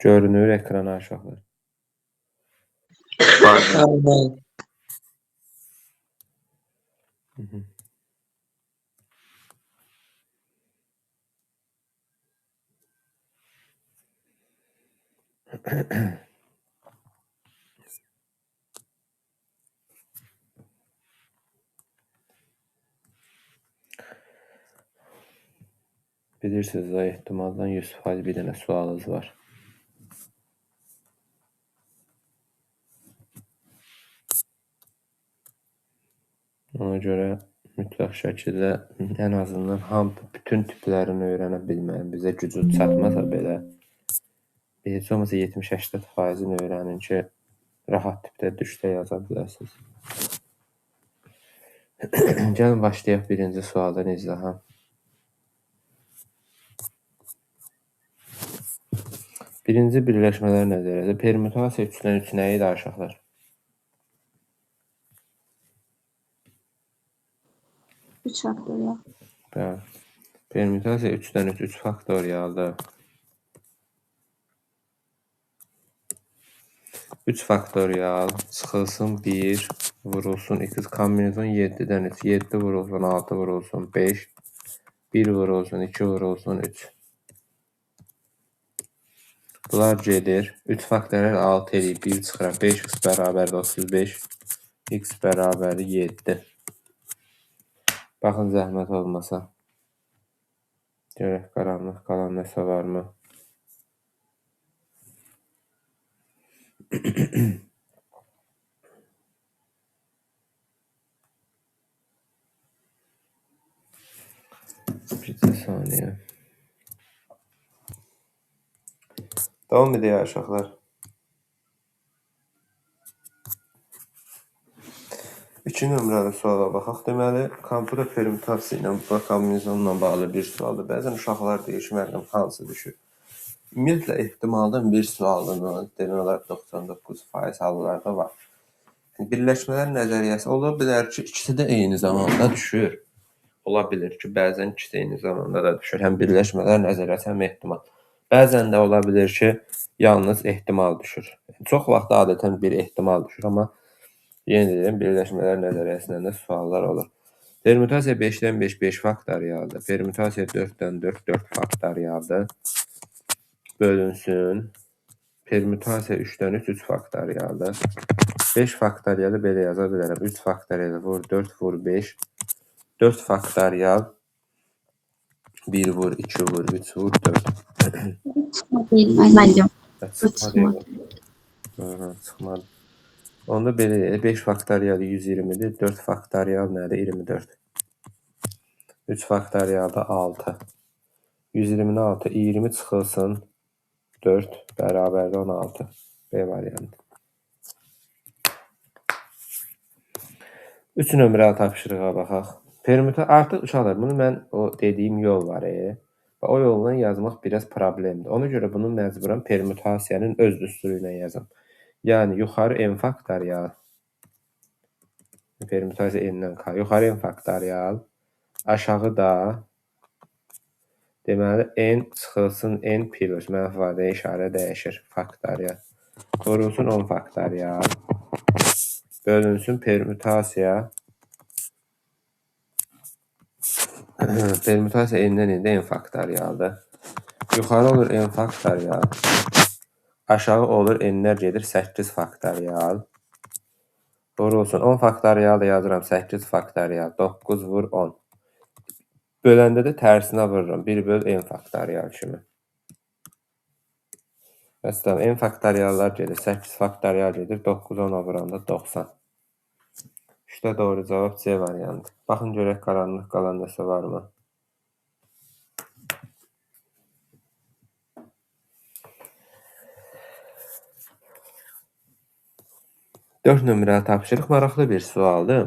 Görünür ekrana uşaqlar. Aynen. Bilirsiniz da ehtimaldan 100% bir dənə sualınız var. Ona görə mütləq şəkildə ən azından bütün tiplərini öyrənə bilməyin. Bizə gücü çatmasa belə heç olmasa 70-80%-ni öyrənin ki, rahat tipdə düşdə yaza biləsiniz. Gəlin başlayaq birinci sualdan izlaham. Birinci birləşmələr nəzəriyyəsi. Permütasiya 3-dən 3 nə idi aşağılar? 3 faktorial. Bəli. Permütasiya 3-dən 3 faktorialdır. 3 faktorial çıxılsın 1, vurulsun 2, kombinizon 7-dən 3, 7 vurulsun 6 vurulsun 5, 1 vurulsun 2 vurulsun 3. Bunlar gedir. 3 faktorial 6 eləyib 1 çıxıram. 5x bərabərdir 35, x bərabərdir 7. Baxın zəhmət olmasa. Görək qaranlıq qalan nəsə varmı? Bir saniyə. Davam edək uşaqlar. 2 nömrəli suala baxaq. Deməli, kompüter permütasiya ilə və kombinizonla bağlı bir sualdır. Bəzən uşaqlar deyir ki, müəllim hansı düşür? Ümumiyyətlə ehtimaldan bir sualını demək olar 99% hallarda var. Birləşmələr nəzəriyyəsi ola bilər ki, ikisi də eyni zamanda düşür. Ola bilir ki, bəzən ikisi eyni zamanda da düşür. Həm birləşmələr nəzəriyyəsi, həm ehtimal. Bəzən də ola bilir ki, yalnız ehtimal düşür. Çox vaxt adətən bir ehtimal düşür, amma yenə deyirəm, birləşmələr nəzəriyyəsindən də suallar olur. Permütasiya 5-dən 5, 5 faktorialdır. Permütasiya 4-dən 4, 4 faktorialdır. Bölünsün. Permütasiya 3-dən 3, 3 faktorialdır. 5 faktorialı belə yaza bilərəm. 3 faktorialı vur 4, vur 5. 4 faktorial 1 vur, 2 vur, 3 vur, 4. Məncə. Çıxmadı. Onda belə deyək, 5 faktorial 120-dir, 4 faktorial nədir? 24. 3 faktorial da 6. 120-ni 6, 20 çıxılsın 4 bərabərdə 16. B variantı. 3 nömrəli tapşırığa baxaq. Artıq uşaqlar, bunu mən o dediyim yol var. O yolla yazmaq biraz problemdir. Ona görə bunu məcburan permütasiyanın öz düsturu ilə yazım. Yəni, yuxarı n faktorial, permütasiya n-dən k, yuxarı n faktorial, aşağı da deməli, n çıxılsın n plus, mənfadə işarə dəyişir, faktorial. Vurulsun 10 faktorial, bölünsün permütasiya, permütasiya n-dən n-də n faktorialdır. Yuxarı olur n faktorial, aşağı olur n-lər gedir 8 faktorial. Vurulsun 10 faktorial da yazıram 8 faktorial, 9 vur 10. Böləndə də tərsinə vururam. 1 böl n faktorial kimi. Məsələn, n faktoriallar gedir. 8 faktorial gedir. 9 10-a vuranda 90. İşte doğru cavab C variantı. Baxın görək qaranlıq qalan nəsə varmı? Dörd nömrəli tapşırıq maraqlı bir sualdır.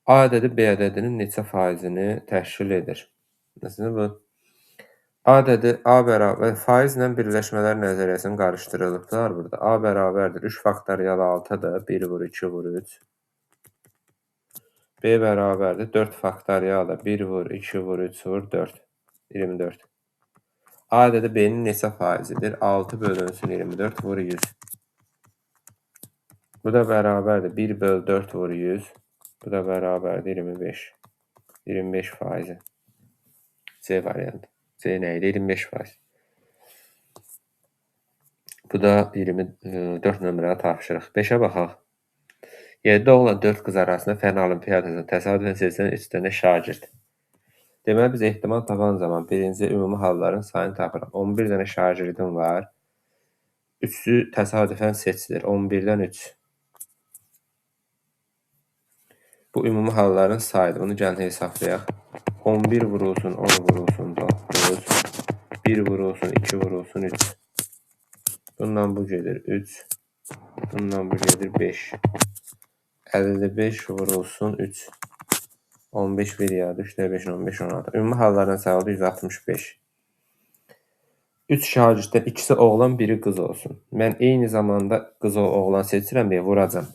A ədədi B ədədinin neçə faizini təşkil edir? Məsələn, bu A ədədi A bərabər faizlə birləşmələr nəzəriyyəsini qarışdırılıblar burada. A bərabərdir 3 faktorial 6-dır. 1 vur 2 vur 3. B bərabərdir 4 faktorial 1 vur 2 vur 3 vur 4. 24. A ədədi B-nin neçə faizidir? 6 bölünsün 24 vur 100. Bu da bərabərdir. 1 bölü 4 vur 100. Bu da bərabərdir 25. 25 faizi. C variantı. C nə idi? 25 faiz. Bu da 24 nömrəli tapşırıq. 5-ə baxaq. 7 oğlan 4 qız arasında fen olimpiyadasında təsadüfən seçilən 3 dənə şagird. Deməli, biz ehtimal tapan zaman birinci ümumi halların sayını tapırıq. 11 dənə şagirdim var. 3'ü təsadüfən seçilir. 11-dən 3. Bu ümumi halların sayıdır. Bunu gəlin hesablayaq. 11 vurulsun, 10 vurulsun, 9. 1 vurulsun, 2 vurulsun, 3. Bundan bu gelir 3. Bundan bu gelir 5. 55 vurulsun 3. 15 bir yağdı. 3'də 5, 15, 16. Ümumi halların sayısı 165. 3 şagirddən ikisi oğlan, biri qız olsun. Mən eyni zamanda qız oğlan seçirəm deyə vuracam.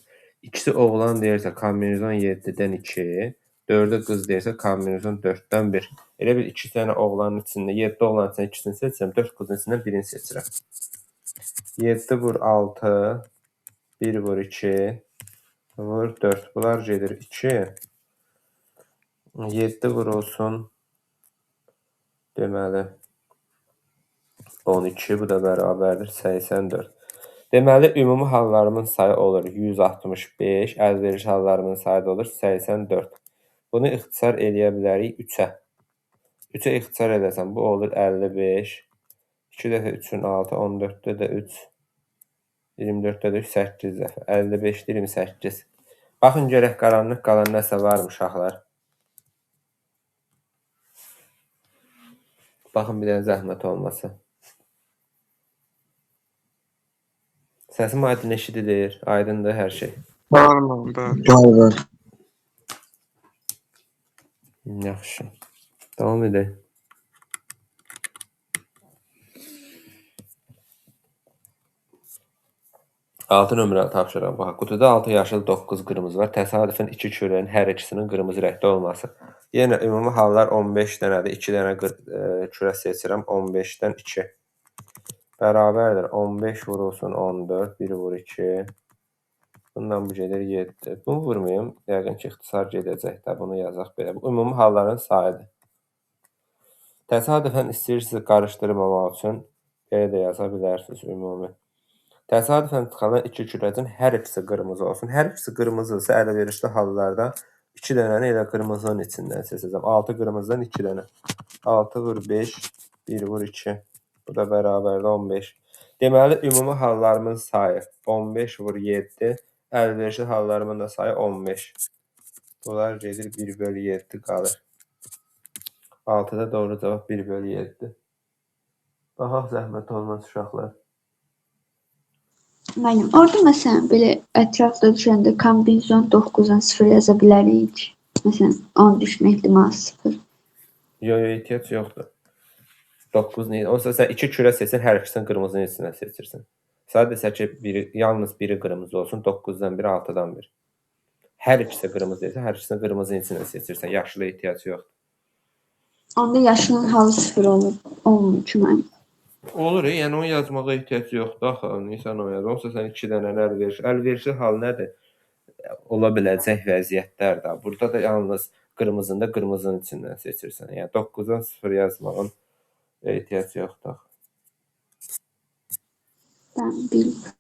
İkisi oğlan deyirsə kombinizon 7-dən 2, 4'ü qız deyirsə kombinizon 4'dən 1. Elə bir 2 dənə oğlanın içində 7 oğlanın içində ikisini seçirəm, 4 qızın içindən birini seçirəm. 7 vur 6, 1 vur 2, vur 4. Bunlar gedir 2. 7 vurulsun deməli 12, bu da bərabərdir 84. Deməli, ümumi hallarımın sayı olur 165, əlverişli hallarımın sayı da olur 84. Bunu ixtisar eləyə bilərik 3-ə. 3-ə ixtisar eləsəm, bu olur 55. 2 dəfə 3'ün 6, 14'də də 3. 24'də də 3, 8 dəfə. 55, 28. Baxın, görək qaranlıq qalan nəsə var mı uşaqlar? Baxın, bir dənə zəhmət olmasa. Səsim aydın eşidilir, aydındır hər şey. Var mı? Var. Yaxşı. Davam edək. Altı nömrəli tapşırıq. Bax, qutuda 6 yaşıl 9 qırmızı var. Təsadüfən 2 kürəyin hər ikisinin qırmızı rəngdə olması. Yenə ümumi hallar 15 dənədir. 2 dənə kürə seçirəm. 15'dən 2. Bərabərdir. 15 vurulsun 14. 1 vur 2. Bundan bu gedir 7. Bunu vurmayım. Yəqin ki, ixtisar gedəcək də. Bunu yazaq belə. Bu ümumi halların sayıdır. Təsadüfən istəyirsiniz qarışdırmamaq üçün belə də yaza bilərsiniz ümumi. Təsadüfən çıxaran 2 kürəcin hər ikisi qırmızı olsun. Hər ikisi qırmızıdırsa əlverişli hallarda 2 dənəni elə qırmızının içindən seçəcəm. 6 qırmızıdan 2 dənə. 6 vur 5, 1 vur 2. Bu da bərabərdə 15. Deməli, ümumi hallarımın sayı 15 vur 7. Əlverişli hallarımın da sayı 15. Bunlar gedir 1 bölü 7 qalır. 6'da doğru cavab 1 bölü 7. Baxaq zəhmət olmaz uşaqlar. Mənim orada məsələn belə ətrafda düşəndə kombinizon 9'dan 0 yaza bilərik. Məsələn 10 düşmə ehtimalı 0. Yo, ehtiyac yoxdur. 9 neydi? Olsa sən 2 kürə seçsən, hər ikisini qırmızının içindən seçirsən. Sadəcə ki, yalnız biri qırmızı olsun, 9'dan 1, 6'dan 1. Hər ikisi qırmızı isə, hər ikisini qırmızının içindən seçirsən. Yaşlı ehtiyac yoxdur. Onda yaşının halı 0 olur. 10 üçün mənim. Olur, yəni onu yazmağa ehtiyac yoxdur. Axı, nisən o yaz? Olsa sən 2 dənə əlverişli hal nədir? Ola biləcək vəziyyətlər də. Burada da yalnız qırmızında qırmızının içindən seçirsən. Yəni 9'dan 0 yazmağın ehtiyac yoxdur. Ben bilmiyorum.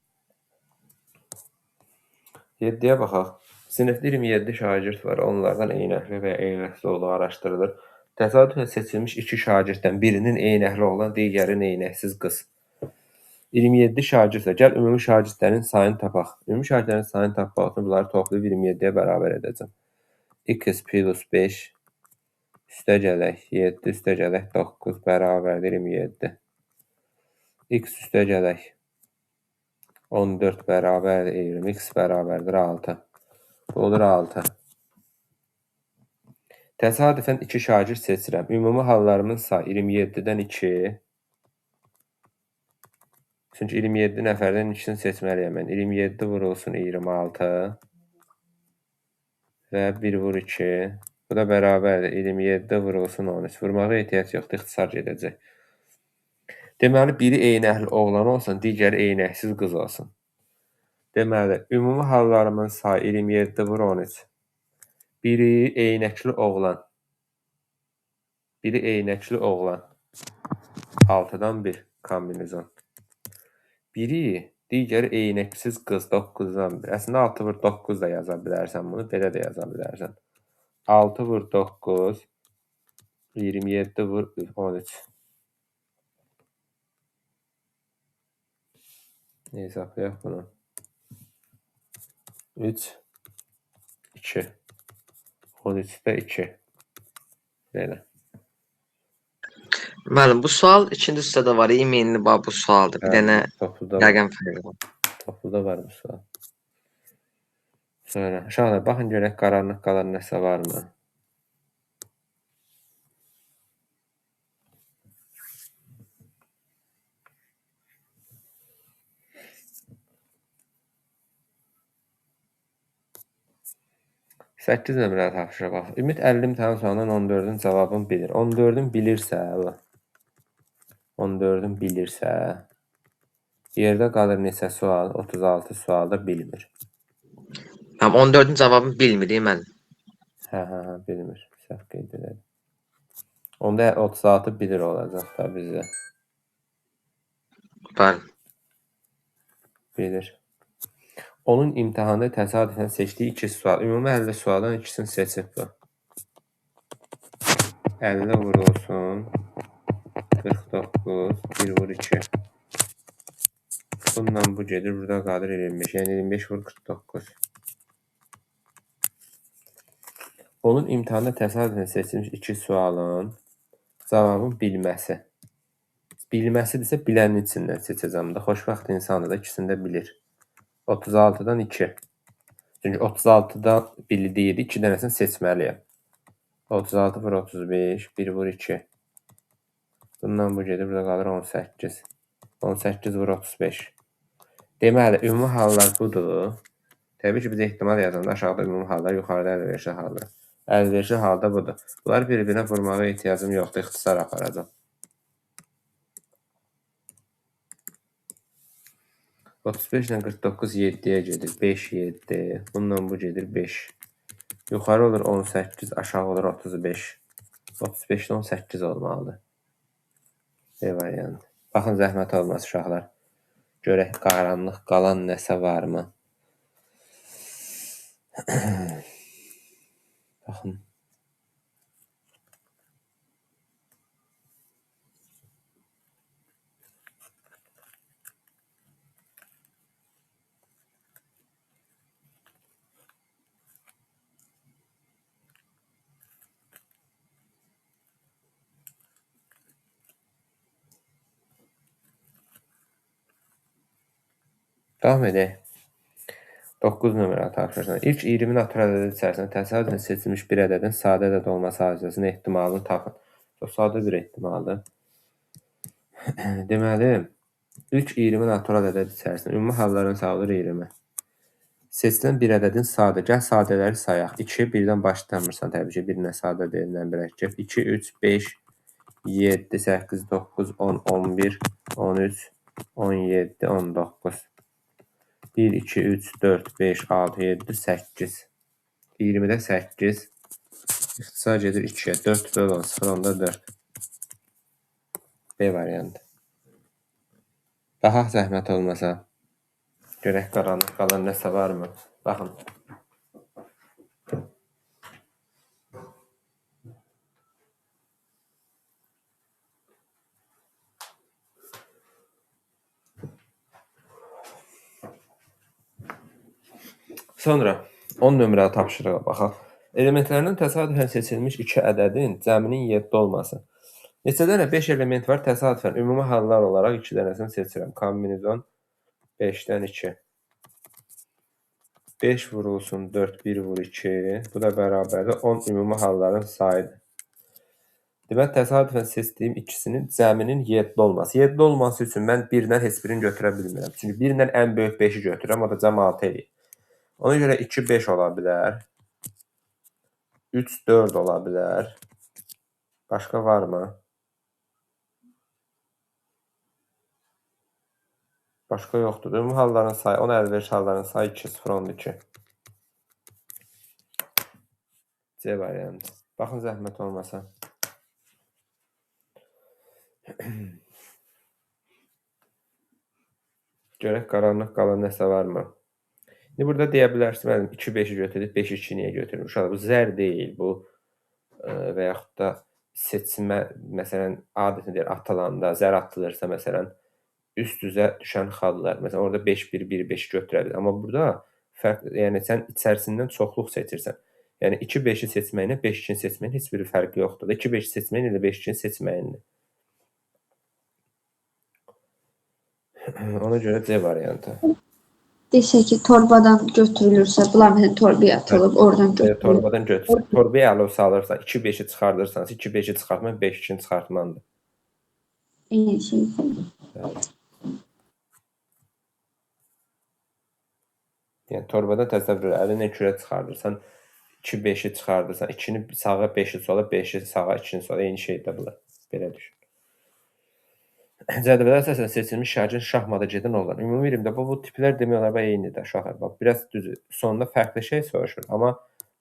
7'yə baxaq. Sinifdə 27 şagird var. Onlardan eynəkli və eynəksiz olduğu araşdırılır. Təsadüfən seçilmiş 2 şagirddən birinin eynəkli olan, digərinin eynəksiz qız. 27 şagird var. Gəl ümumi şagirdlərin sayını tapaq. Ümumi şagirdlərin sayını tapmaq üçün bunları toplayıb 27'yə bərabər edəcəm. X plus 5 üstə gələk 7 üstə gələk 9 bərabərdir 27. X üstə gələk 14 bərabərdir 20. X bərabərdir 6. Bu olur 6. Təsadüfən 2 şagird seçirəm. Ümumi hallarımın sayı 27'dən 2. Çünki 27 nəfərdən ikisini seçməliyəm mən. 27 vurulsun 26. Və 1 vur 2. Bu da bərabərdir. 27 vurulsun 13. Vurmağa ehtiyac yoxdur. İxtisar gedəcək. Deməli, biri eynəkli oğlan olsun, digəri eynəksiz qız olsun. Deməli, ümumi hallarımın sayı 27 vur 13. Biri eynəkli oğlan. Biri eynəkli oğlan. 6-dan 1 kombinizon. Biri digəri eynəksiz qız 9-dan 1. Əslində 6 vur 9 da yaza bilərsən bunu. Belə də yaza bilərsən. 6 vur 9. 27 vur 13. Ne hesablayaq bunu? 3, 2. 13'də 2. Belə. Müəllim, bu sual ikinci hissədə var. İmenli bu sualdır. Bir dənə Topluda var. rəqəm fərqi var. Topluda var bu sual. Sonra uşaqlar baxın görək qaranlıq qalan nəsə varmı? Səkkiz nömrəli tapışa bax. Ümid 50 imtahan sualından 14-ün cavabını bilir. 14-ün bilirsə, 14-ün bilirsə, yerdə qalır neçə sual? 36 sualda bilmir. Tamam, 14-ün cavabını bilmirik müəllim. Hə, bilmir. Səhv qeyd edelim. Onda 36 bilir olacaq da bizə. Bəli. Bilir. Onun imtahanda təsadüfən seçdiyi 2 sual. Ümumi 50 sualdan ikisini seçib bu. 50 vurulsun. 49. 1 vur 2. Bundan bu gedir. Burada qalır 25. Yəni 25 vur 49. Onun imtahanda təsadüfən seçilmiş 2 sualın cavabın bilməsi. Bilməsidirsə bilənin içindən seçəcəm də. Xoşbəxt insandır da ikisini də bilir. 36-dan 2. Çünki 36-dan bildiyi 2 dənəsini seçməliyəm. 36 vur 35. 1 vur 2. Bundan bu gedir. Burada qalır 18. 18 vur 35. Deməli, ümumi hallar budur. Təbii ki, biz ehtimal yazanda aşağıda ümumi hallar, yuxarıda əlverişli hallar. Əlverişli halda budur. Bunları bir-birinə vurmağa ehtiyacım yoxdur. İxtisar aparacam. 35 ilə 49 7-yə gedir. 5, 7. Bundan bu gedir 5. Yuxarı olur 18, aşağı olur 35. 35-də 18 olmalıdır. B variantı. Baxın, zəhmət olmaz uşaqlar. Görək qaranlıq qalan nəsə varmı? Baxın. Davam edək. 9 nömrəli tapşırıqlar. İlk 20 natural ədəd içərisində təsadüfən seçilmiş bir ədədin sadə ədəd olması hadisəsinin ehtimalını tapın. Çox sadə bir ehtimaldır. Deməli, ilk 20 natural ədəd içərisində ümumi halların sayılır 20. Seçilən bir ədədin sadə. Gəl sadələri sayaq. 2, birdən başlamırsan təbii ki, birinə sadə deyilən mürəkkəb. 2, 3, 5, 7, 8, 9, 10, 11, 13, 17, 19. 1, 2, 3, 4, 5, 6, 7, 8. 20-də 8. İxtisar gedir 2-yə. 4 böl 10, 0, onda 4. B variantı. Daha zəhmət olmasa, görək qaranlıq qalan nəsə varmı? Baxın. Sonra 10 nömrəli tapşırığa baxaq. Elementlərindən təsadüfən seçilmiş 2 ədədin cəminin 7 olması. Neçə dənə 5 element var təsadüfən. Ümumi hallar olaraq 2 dənəsini seçirəm. Kombinizon 5-dən 2. 5 vurulsun 4, 1 vur 2. Bu da bərabərdir 10 ümumi halların sayıdır. Demək, təsadüfən seçdiyim ikisinin cəminin 7 olması. 7 olması üçün mən 1-dən heç birini götürə bilmirəm. Çünki 1-dən ən böyük 5-i götürürəm, o da cəm 6 eləyir. Ona görə 2, 5 ola bilər. 3, 4 ola bilər. Başqa varmı? Başqa yoxdur. Ümumi halların sayı, ona əlverişli halların sayı 2,0,12. C variantı. Baxın zəhmət olmasa. Görək qaranlıq qalan nəsə varmı? İndi burada deyə bilərsiniz, mənim 2-5-i götürdük, 5-i 2 niyə götürmüş? Uşaqlar, bu zər deyil, bu və yaxud da seçmə, məsələn, adətən deyir, atılanda, zər atılırsa, məsələn, üst-üzə düşən xallar, məsələn, orada 5-1-1-5 götürə bilər. Amma burada fərq, yəni sən içərisindən çoxluq seçirsən. Yəni 2-5-i seçməyinlə 5-2-ni seçməyin heç bir fərqi yoxdur. 2-5-i seçməyin ilə 5-2-ni seçməyinlə. Ona görə C variantı. Desək ki, torbadan götürülürsə, bunlar məsələn torbaya atılıb, oradan götürülür. Torbadan götürsən. Torbaya alıb salırsan, 2-5-i çıxardırsanız, 2-5-i çıxartmaq 5-2-ni çıxartmandır. Eyni şeydir. Yəni torbadan təsəvvür elə, əlinlə kürə çıxardırsan, 2-5-i çıxardırsan, 2-ni sağa, 5-i sola, 5-i sağa, 2-ni sola, eyni şeydir bunlar. Belə düşün. Cədvələ əsasən seçilmiş şagirdin şahmata gedən olan. Ümumi 20-də bu tiplər demək olar eynidir uşaqlar. Bax, biraz düzdür. Sonunda fərqli şey soruşur, amma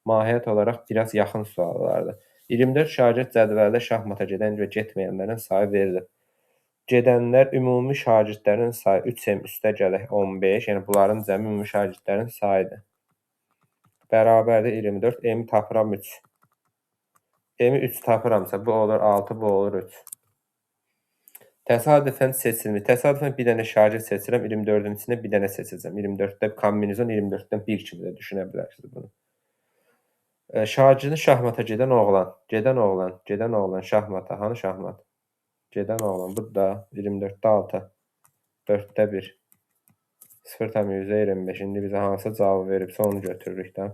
mahiyyət olaraq biraz yaxın suallardır. 24 şagird cədvəldə şahmata gedən və getməyənlərin sayı verilir. Gedənlər ümumi şagirdlərin sayı 3m üstə gələk 15, yəni bunların cəmi ümumi şagirdlərin sayıdır. Bərabərdir 24, m tapıram 3. M-i 3 tapıramsa bu olur 6, bu olur 3. Təsadüfən seçilmiş. Təsadüfən bir dənə şagird seçirəm, 24-ün içində bir dənə seçəcəm. 24-də kombinizon 24-dən 1 kimi də düşünə bilərsiniz bunu. Şagirdin şahmata gedən oğlan, şahmata, hanı şahmat? Gedən oğlan, bu da 24-də 6, 4-də 1, 0,25. İndi bizə hansı cavabı veribsə onu götürürük də.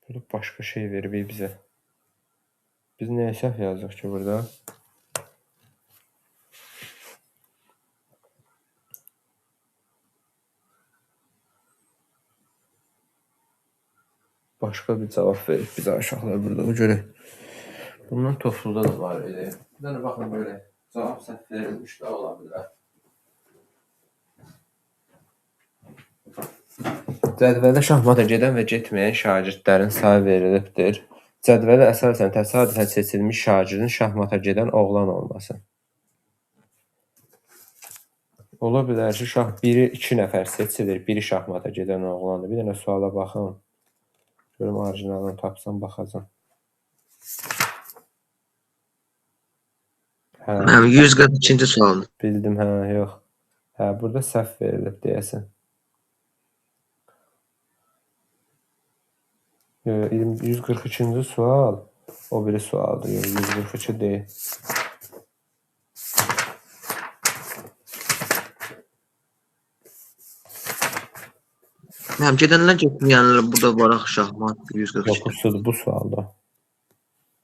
Burada başqa şey verib bizə. Biz nəyə səhv yazıq ki burada? Başqa bir cavab verib bizə uşaqlar burada. O görə bundan topluda da var idi. Bir dənə baxın böyle cavab səhv verilmiş də ola bilər. Cədvəldə şahmata gedən və getməyən şagirdlərin sayı verilibdir. Cədvələ əsasən təsadüfən seçilmiş şagirdin şahmata gedən oğlan olması. Ola bilər ki, biri 2 nəfər seçilir, biri şahmata gedən oğlandır. Bir dənə suala baxın. Görüm orijinalını tapsam baxacam. Mənim 142-ci sualdır. Bildim, yox. Burada səhv verilib deyəsən. 142-ci sual o biri sualdır. 142 deyil. Mənim gedənlər getməyənlər burada var axı şahmat 142. Bu sualda.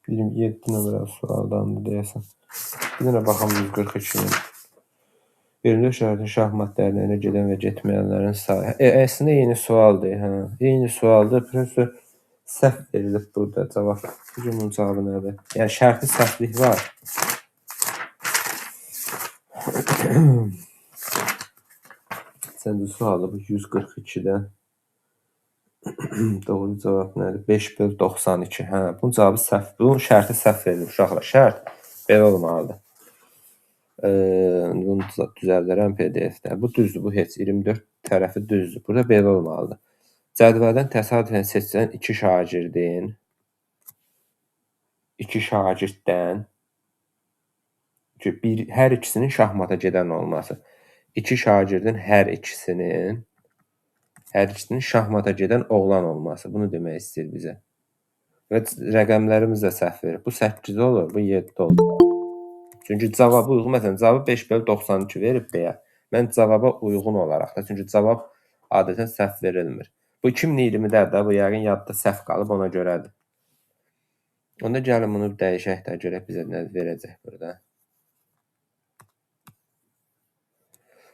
27 nömrəli sualdandır deyəsən. Bir dənə baxam 142-nin. 24 şagirdin şahmat dərnəyinə gedən və getməyənlərin sayı. Əslində eyni sualdır. Eyni sualdır. Professor səhv verilib burada cavab. Bunun cavabı nədir? Yəni şərti səhvlik var. Səndə sualı bu 142-də. Doğru cavab nədir? 5/92. Bunun cavabı səhv. Bunun şərti səhv verilib uşaqlar. Şərt belə olmalıdır. Bunu düzəldirəm PDF-də. Bu düzdür, bu heç 24 tərəfi düzdür. Burada belə olmalıdır. Cədvəldən təsadüfən seçilən 2 şagirddən hər ikisinin şahmata gedən olması. 2 şagirdin hər ikisinin şahmata gedən oğlan olması. Bunu demək istəyir bizə. Və rəqəmlərimiz də səhv verir. Bu 8 olur, bu 7 olur. Çünki cavabı uyğun, məsələn, cavabı 5/92 verib deyə. Mən cavaba uyğun olaraq da, çünki cavab adətən səhv verilmir. Bu 2020-dədir də, bu yəqin yadda səhv qalıb ona görədir. Onda gəlin bunu dəyişək də, görək bizə nə verəcək burada.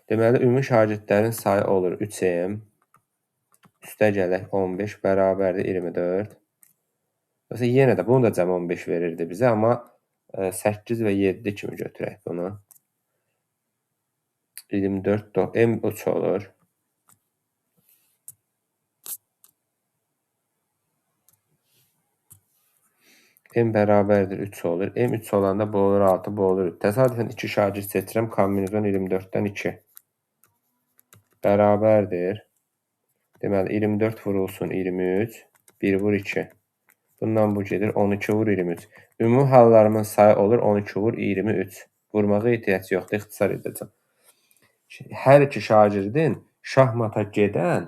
Deməli, ümumi şagirdlərin sayı olur 3m, üstə gələk 15 bərabərdir 24. Mesela yenə də bunu da cəmi 15 verirdi bizə, amma 8 və 7 kimi götürək bunu. 24 M3 olur. M bərabərdir 3 olur. M3 olanda bu olur 6, bu olur 3. Təsadüfən 2 şagird seçirəm. Kombinizon 24-dən 2 bərabərdir. Deməli 24 vurulsun 23, 1 vur 2. Bundan bu gedir 12 vur 23. Ümumi hallarımın sayı olur 12 vur 23. Vurmağa ehtiyac yoxdur, ixtisar edəcəm. Hər iki şagirdin şahmata gedən,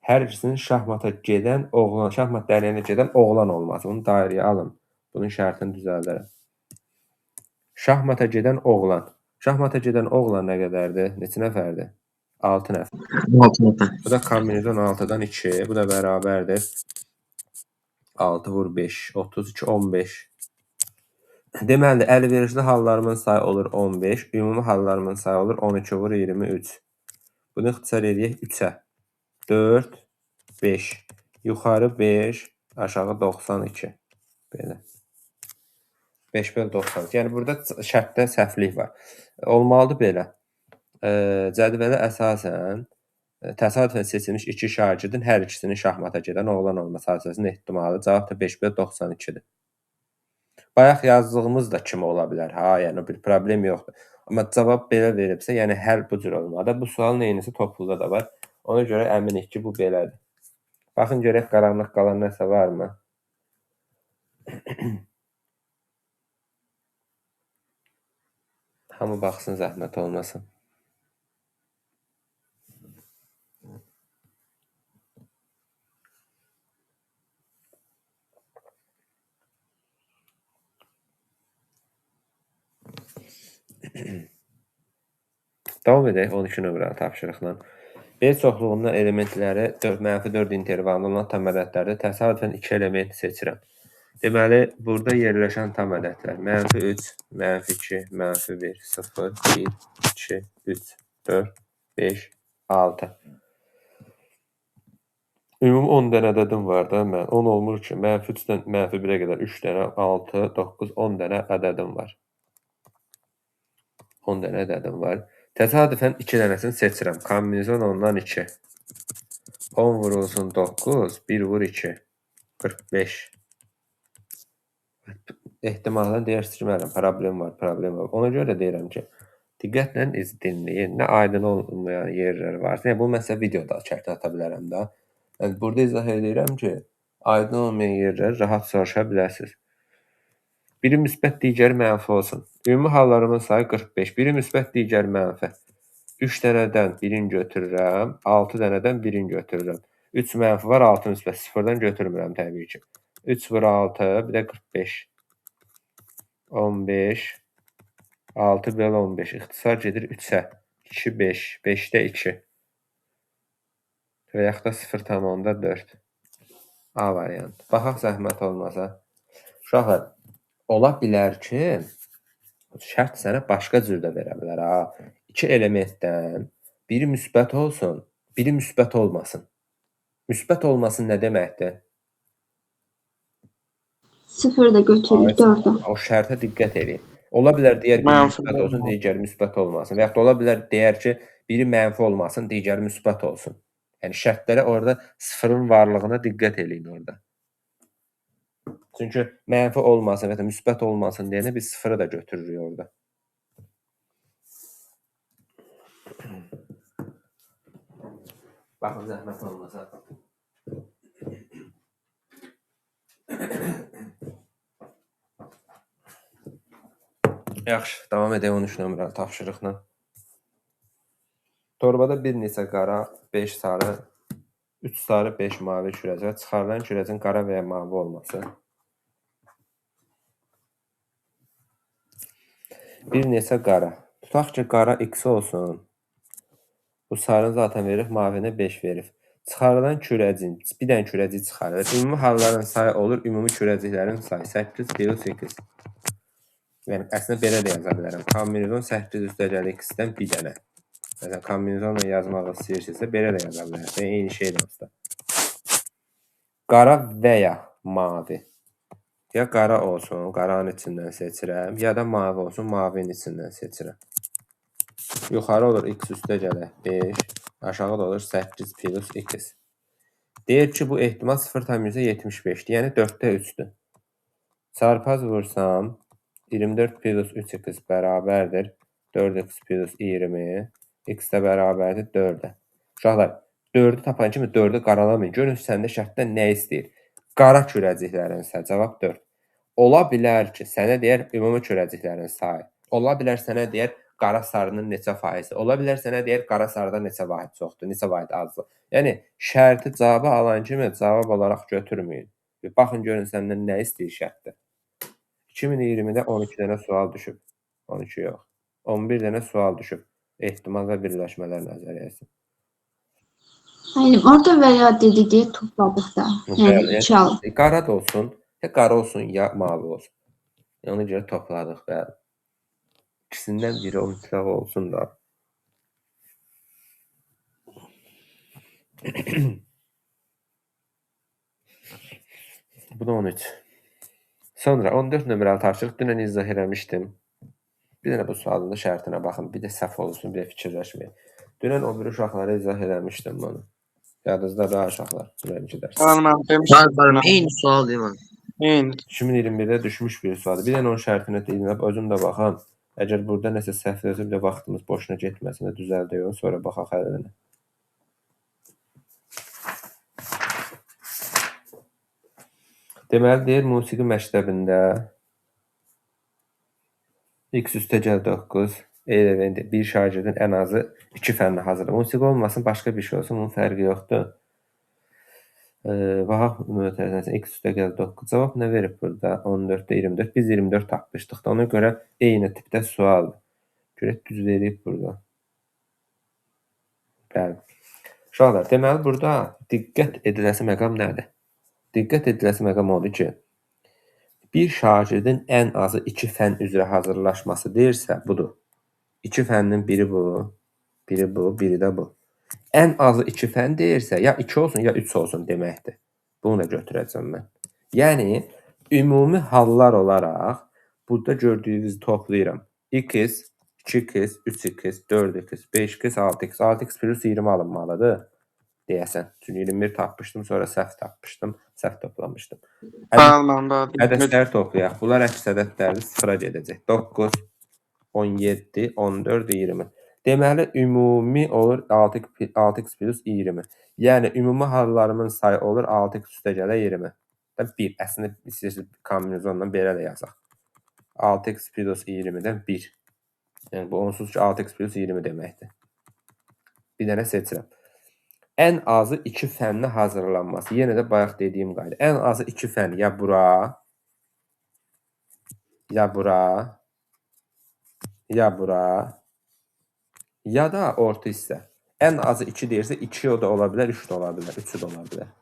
hər ikisinin şahmata gedən oğlan, şahmat dərslərinə gedən oğlan olması. Bunu dairəyə alın. Bunun şərtini düzəldərəm. Şahmata gedən oğlan. Şahmata gedən oğlan nə qədərdir? Neçə nəfərdir? 6 nəfər. 6 nəfər. Bu da kombinizon 6-dan 2. Bu da bərabərdir. 6 vur 5. 32, 15. Deməli, əlverişli hallarımın sayı olur 15. Ümumi hallarımın sayı olur 12 vur 23. Bunu ixtisar edək 3-ə. 4, 5. Yuxarı 5, aşağı 92. Belə. 5 böl 92. Yəni, burada şərtdə səhvlik var. Olmalıdır belə. Cədvələ əsasən təsadüfən seçilmiş 2 şagirdin hər ikisinin şahmata gedən oğlan olması hadisəsinin ehtimalı cavab da 5 böl 92-dir. Bayaq yazdığımız da kimi ola bilər. Ha, yəni bir problem yoxdur. Amma cavab belə veribsə, yəni həll bu cür olmalıdır. Bu sualın eynisi topluda da var. Ona görə əminik ki, bu belədir. Baxın görək qaranlıq qalan nəsə varmı? Hamı baxsın, zəhmət olmasın. Davam edək 12 nömrəli tapşırıqla. B çoxluğundan elementləri -4 intervalında olan tam ədədlərdə təsadüfən 2 element seçirəm. Deməli, burada yerləşən tam ədədlər -3, -2, -1, 0, 1, 2, 3, 4, 5, 6. Ümumi 10 dənə ədədim var da, 10 olmur ki, -3-dən -1-ə qədər 3 dənə, 6, 9, 10 dənə ədədim var. 10 dənə ədədim var. Təsadüfən 2 dənəsini seçirəm. Kombinizon ondan 2. 10 vurulsun 9, 1 vur 2. 45. Ehtimaldan dəyişdirmərəm. Problem var. Ona görə deyirəm ki, diqqətlə dinləyin. Nə aydın olmayan yerlər varsa, yəni bunu məsələ videoda çəkdə ata bilərəm da. Yəni burada izah edirəm ki, aydın olmayan yerləri rahat soruşa bilərsiniz. Biri müsbət, digəri mənfi olsun. Ümumi hallarımın sayı 45. Biri müsbət, digəri mənfi. 3 dənədən birini götürürəm, 6 dənədən birini götürürəm. 3 mənfi var, 6 müsbət. 0-dan götürmürəm təbii ki. 3 vur 6, bir də 45. 15. 6 böl 15. İxtisar gedir 3-ə. 2, 5. 5-də 2. Və yaxud da 0,4. A variantı. Baxaq zəhmət olmasa. Uşaqlar, ola bilər ki, şərt sənə başqa cür də verə bilər. 2 elementdən biri müsbət olsun, biri müsbət olmasın. Müsbət olmasın nə deməkdir? 0 da götürür 4'ü. O şərtə diqqət edin. Ola bilər deyər biri müsbət olsun, digəri müsbət olmasın. Və yaxud da ola bilər deyər ki, biri mənfi olmasın, digəri müsbət olsun. Yəni şərtlərə orada 0-ın varlığına diqqət edin orada. Çünki mənfi olmasın və ya müsbət olmasın deyənə biz 0-ı da götürürük orada. Baxın zəhmət olmasa. Yaxşı, davam edək 13 nömrəli tapşırıqla. Torbada bir neçə qara, 5 sarı, 3 sarı, 5 mavi kürəc və çıxarılan kürəcin qara və ya mavi olması. Bir neçə qara. Tutaq ki, qara x olsun. Bu sarını zaten verir, mavini 5 verir. Çıxarılan kürəcin, bir dənə kürəci çıxarır. Ümumi halların sayı olur, ümumi kürəciklərin sayı 8 bölü 8. Yəni, əslində belə də yaza bilərəm. Kombinizon 8 üstəgəl x-dən bir dənə. Məsələn, kombinizonla yazmaq istəyirsinizsə, belə də yaza bilərsiniz. Eyni şey də olsa. Qara və ya mavi. Ya qara olsun, qaranın içindən seçirəm, ya da mavi olsun, mavinin içindən seçirəm. Yuxarı olur x üstə gələk 5, aşağı da olur 8 plus x. Deyir ki, bu ehtimal 0,75-dir, yəni 4-də 3-dür. Çarpaz vursam, 24 plus 3x bərabərdir 4x plus 20, x də bərabərdir 4-ə. Uşaqlar, 4-ü tapan kimi 4-ü qaralamayın. Görün səndə şərtdən nə istəyir? Qara kürəciklərin sayı, cavab 4. Ola bilər ki, sənə deyər ümumi kürəciklərin sayı. Ola bilər sənə deyər qara sarının neçə faizi. Ola bilər sənə deyər qara sarıda neçə vahid çoxdur, neçə vahid azdır. Yəni şərti cavabı alan kimi cavab olaraq götürməyin. Baxın görün səndən nə istəyir şərtdə. 2020-də 12 dənə sual düşüb. 12 yox. 11 dənə sual düşüb. Ehtimal və birləşmələr nəzəriyyəsi. Aynen orada veya dedi diye topladık da. Yani Bəli, iki al. qara da olsun, ya qara olsun, ya mavi olsun. Ona görə topladıq, bəli. İkisindən biri o mütləq olsun da. Bu da 13. Sonra 14 nömrəli tapşırıq dünən izah eləmişdim. Bir dənə bu sualın da şərtinə baxın. Bir də səhv olsun, bir də fikirləşməyin. Dünən o biri uşaqlara izah eləmişdim bunu. Yadınızda da uşaqlar. Dünənki dərs. Anladım demiştim. Var, eyni sual değil mi? Eyni. 2021-də düşmüş bir sualdır. Bir dənə onun şərtinə deyinib, özüm də baxam. Əgər burada nəsə səhv yazıb, bir də vaxtımız boşuna getməsin, düzəldəyəm, sonra baxaq həllərinə. Deməli, deyir, musiqi məktəbində x üstə gəl 9, elevendi bir şagirdin ən azı 2 fənni hazırdır. Musiqi olmasın, başqa bir şey olsun, bunun fərqi yoxdur. Baxaq, mötərizəsi x üstə gəl 9. Cavab nə verib burada? 14-də 24. Biz 24 tapmışdıq da. Ona görə eyni tipdə sualdır. Görək, düz verib burada. Bəli. Uşaqlar, deməli, burada diqqət ediləsi məqam nədir? Diqqət ediləsi məqam odur ki, bir şagirdin ən azı 2 fənn üzrə hazırlaşması deyirsə, budur. 2 fənnin biri bu, biri bu, biri də bu. Ən azı 2 fənn deyirsə, ya 2 olsun, ya 3 olsun deməkdir. Bunu da götürəcəm mən. Yəni, ümumi hallar olaraq burada gördüyünüzü toplayıram. x, 2x, 3x, 4x, 5x, 6x. 6x plus 20 alınmalıdır. Deyəsən. Çünki 21 tapmışdım, sonra səhv tapmışdım, səhv toplamışdım. Anladım. Ədədləri toplayaq. Bunlar əks ədədlərdir, sıfıra gedəcək. 9, 17, 14, 20. Deməli, ümumi olur 6x plus 20. Yəni, ümumi hallarımın sayı olur 6x üstə gələ 20. 1. Əslində, istəyirsiniz kombinizonla belə də yazaq. 6x plus 20-dən 1. Yəni, bu onsuz ki, 6x plus 20 deməkdir. Bir dənə seçirəm. Ən azı 2 fənni hazırlanması. Yenə də bayaq dediyim qayda. Ən azı 2 fənn ya bura, ya bura, ya bura, ya da orta hissə. Ən azı 2 deyirsə, 2 o da ola bilər, 3 də ola bilər, 3 də ola bilər.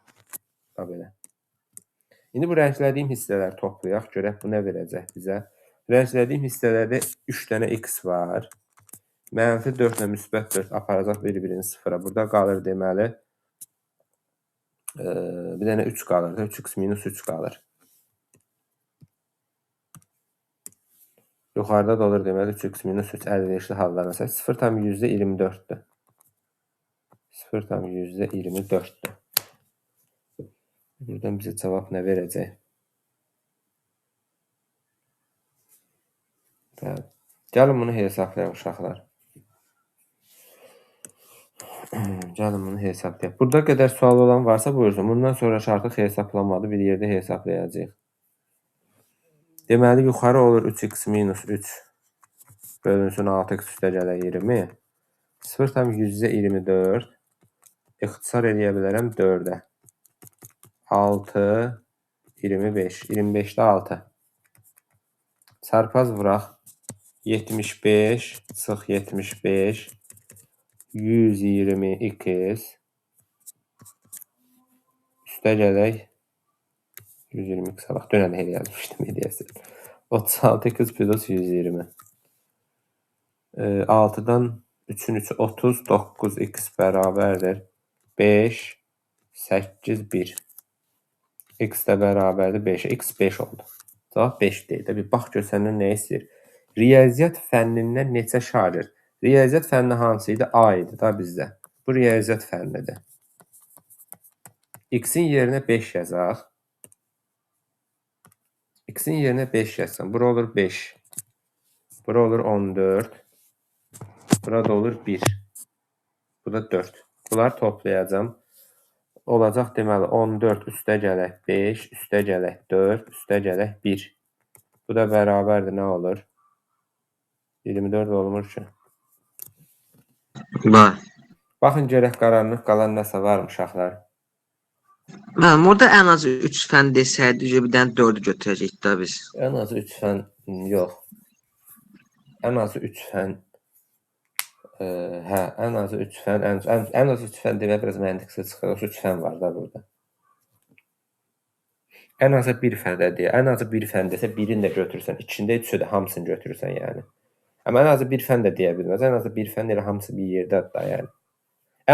Belə. İndi bu rənglədiyim hissələri toplayaq, görək bu nə verəcək bizə. Rənglədiyim hissələrdə 3 dənə x var. Mənfi 4 ilə müsbət 4 aparacaq bir-birini sıfıra. Burada qalır deməli. Bir dənə 3 qalır da. 3x minus 3 qalır. Yuxarıda da olur deməli 3x minus 3 əlverişli hallarına sayı 0,24-dür. 0,24-dür. Buradan bizə cavab nə verəcək? Bəli. Gəlin bunu hesablayaq uşaqlar. Gəlin bunu hesablayaq. Burada qədər sual olan varsa buyursun. Bundan sonra artıq hesablamadı. Bir yerdə hesablayacağıq. Deməli, yuxarı olur 3x minus 3 bölünsün 6x üstə gələ 20. 0,24 ixtisar eləyə bilərəm 4-ə. 6, 25. 25-də 6. Çarpaz vuraq. 75 çıx 75 120x üstə gələk 120x alaq. Dönən elə yazmışdım hediyəsi. 36x plus 120. 6-dan 3-ün 3'ü 39x bərabərdir. 5, 8, 1. X də bərabərdir 5-ə. X 5 oldu. Cavab 5 deyil. Bir bax gör səndən nə istəyir. Riyaziyyat fənnindən neçə şagird? Riyaziyyat fənni hansı idi? A idi da bizdə. Bu riyaziyyat fənnidir. X-in yerinə 5 yazaq. X-in yerinə 5 yazsam. Bura olur 5. Bura olur 14. Burada olur 1. Bu da 4. Bunları toplayacağım. Olacaq deməli 14 üstə gələk 5, üstə gələk 4, üstə gələk 1. Bu da bərabərdir nə olur? 24 olmur ki. Var. Baxın görək qaranlıq qalan nəsə varmı uşaqlar? Müəllim, orada ən azı 3 fən desəydi, bir dənə 4-ü götürəcəkdik də biz. Ən azı 3 fən yox. Ən azı 3 fən ən azı 3 fən, ən azı 3 fən demək biraz məntiqsiz çıxır. 3 fən var da burada. Ən azı bir fən də deyə. Ən azı bir fən desə, birini də götürürsən. İçində üçü də hamısını götürürsən yəni. Amma ən azı bir fən də deyə bilməz. Ən azı bir fən elə hamısı bir yerdədir da yəni.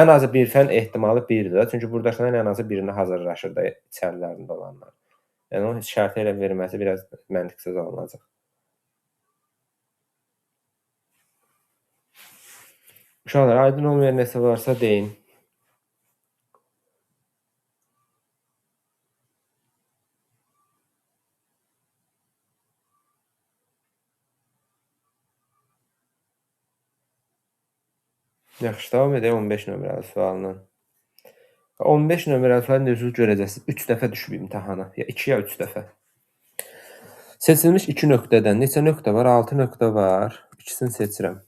Ən azı bir fən ehtimalı 1-dir da. Çünki buradakilərin ən azı birini hazırlaşır da içərilərində olanlar. Yəni onun şərti ilə verilməsi biraz məntiqsiz olunacaq. Uşaqlar, aydın olmayan nəsə varsa deyin. Yaxşı, davam edək 15 nömrəli sualına. 15 nömrəli sualını özünüz görəcəksiniz. 3 dəfə düşüb imtahana. Ya 2 ya 3 dəfə. Seçilmiş 2 nöqtədən neçə nöqtə var? 6 nöqtə var. İkisini seçirəm.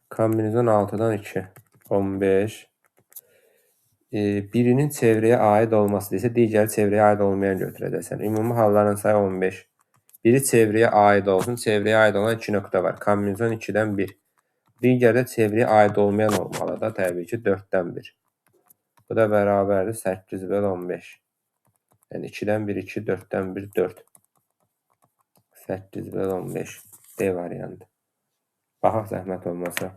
Kombinizon 6-dan 2. 15. Birinin çevrəyə aid olması desə, digəri çevrəyə aid olmayan götürəcəksən. Ümumi halların sayı 15. Biri çevrəyə aid olsun. Çevrəyə aid olan 2 nöqtə var. Kombinizon 2-dən 1. Digəri də çevrəyə aid olmayan olmalı da təbii ki 4-dən 1. Bu da bərabərdir 8/15. Yəni 2-dən 1, 2, 4-dən 1, 4. 8/15. D variantı. Baxaq zəhmət olmasa.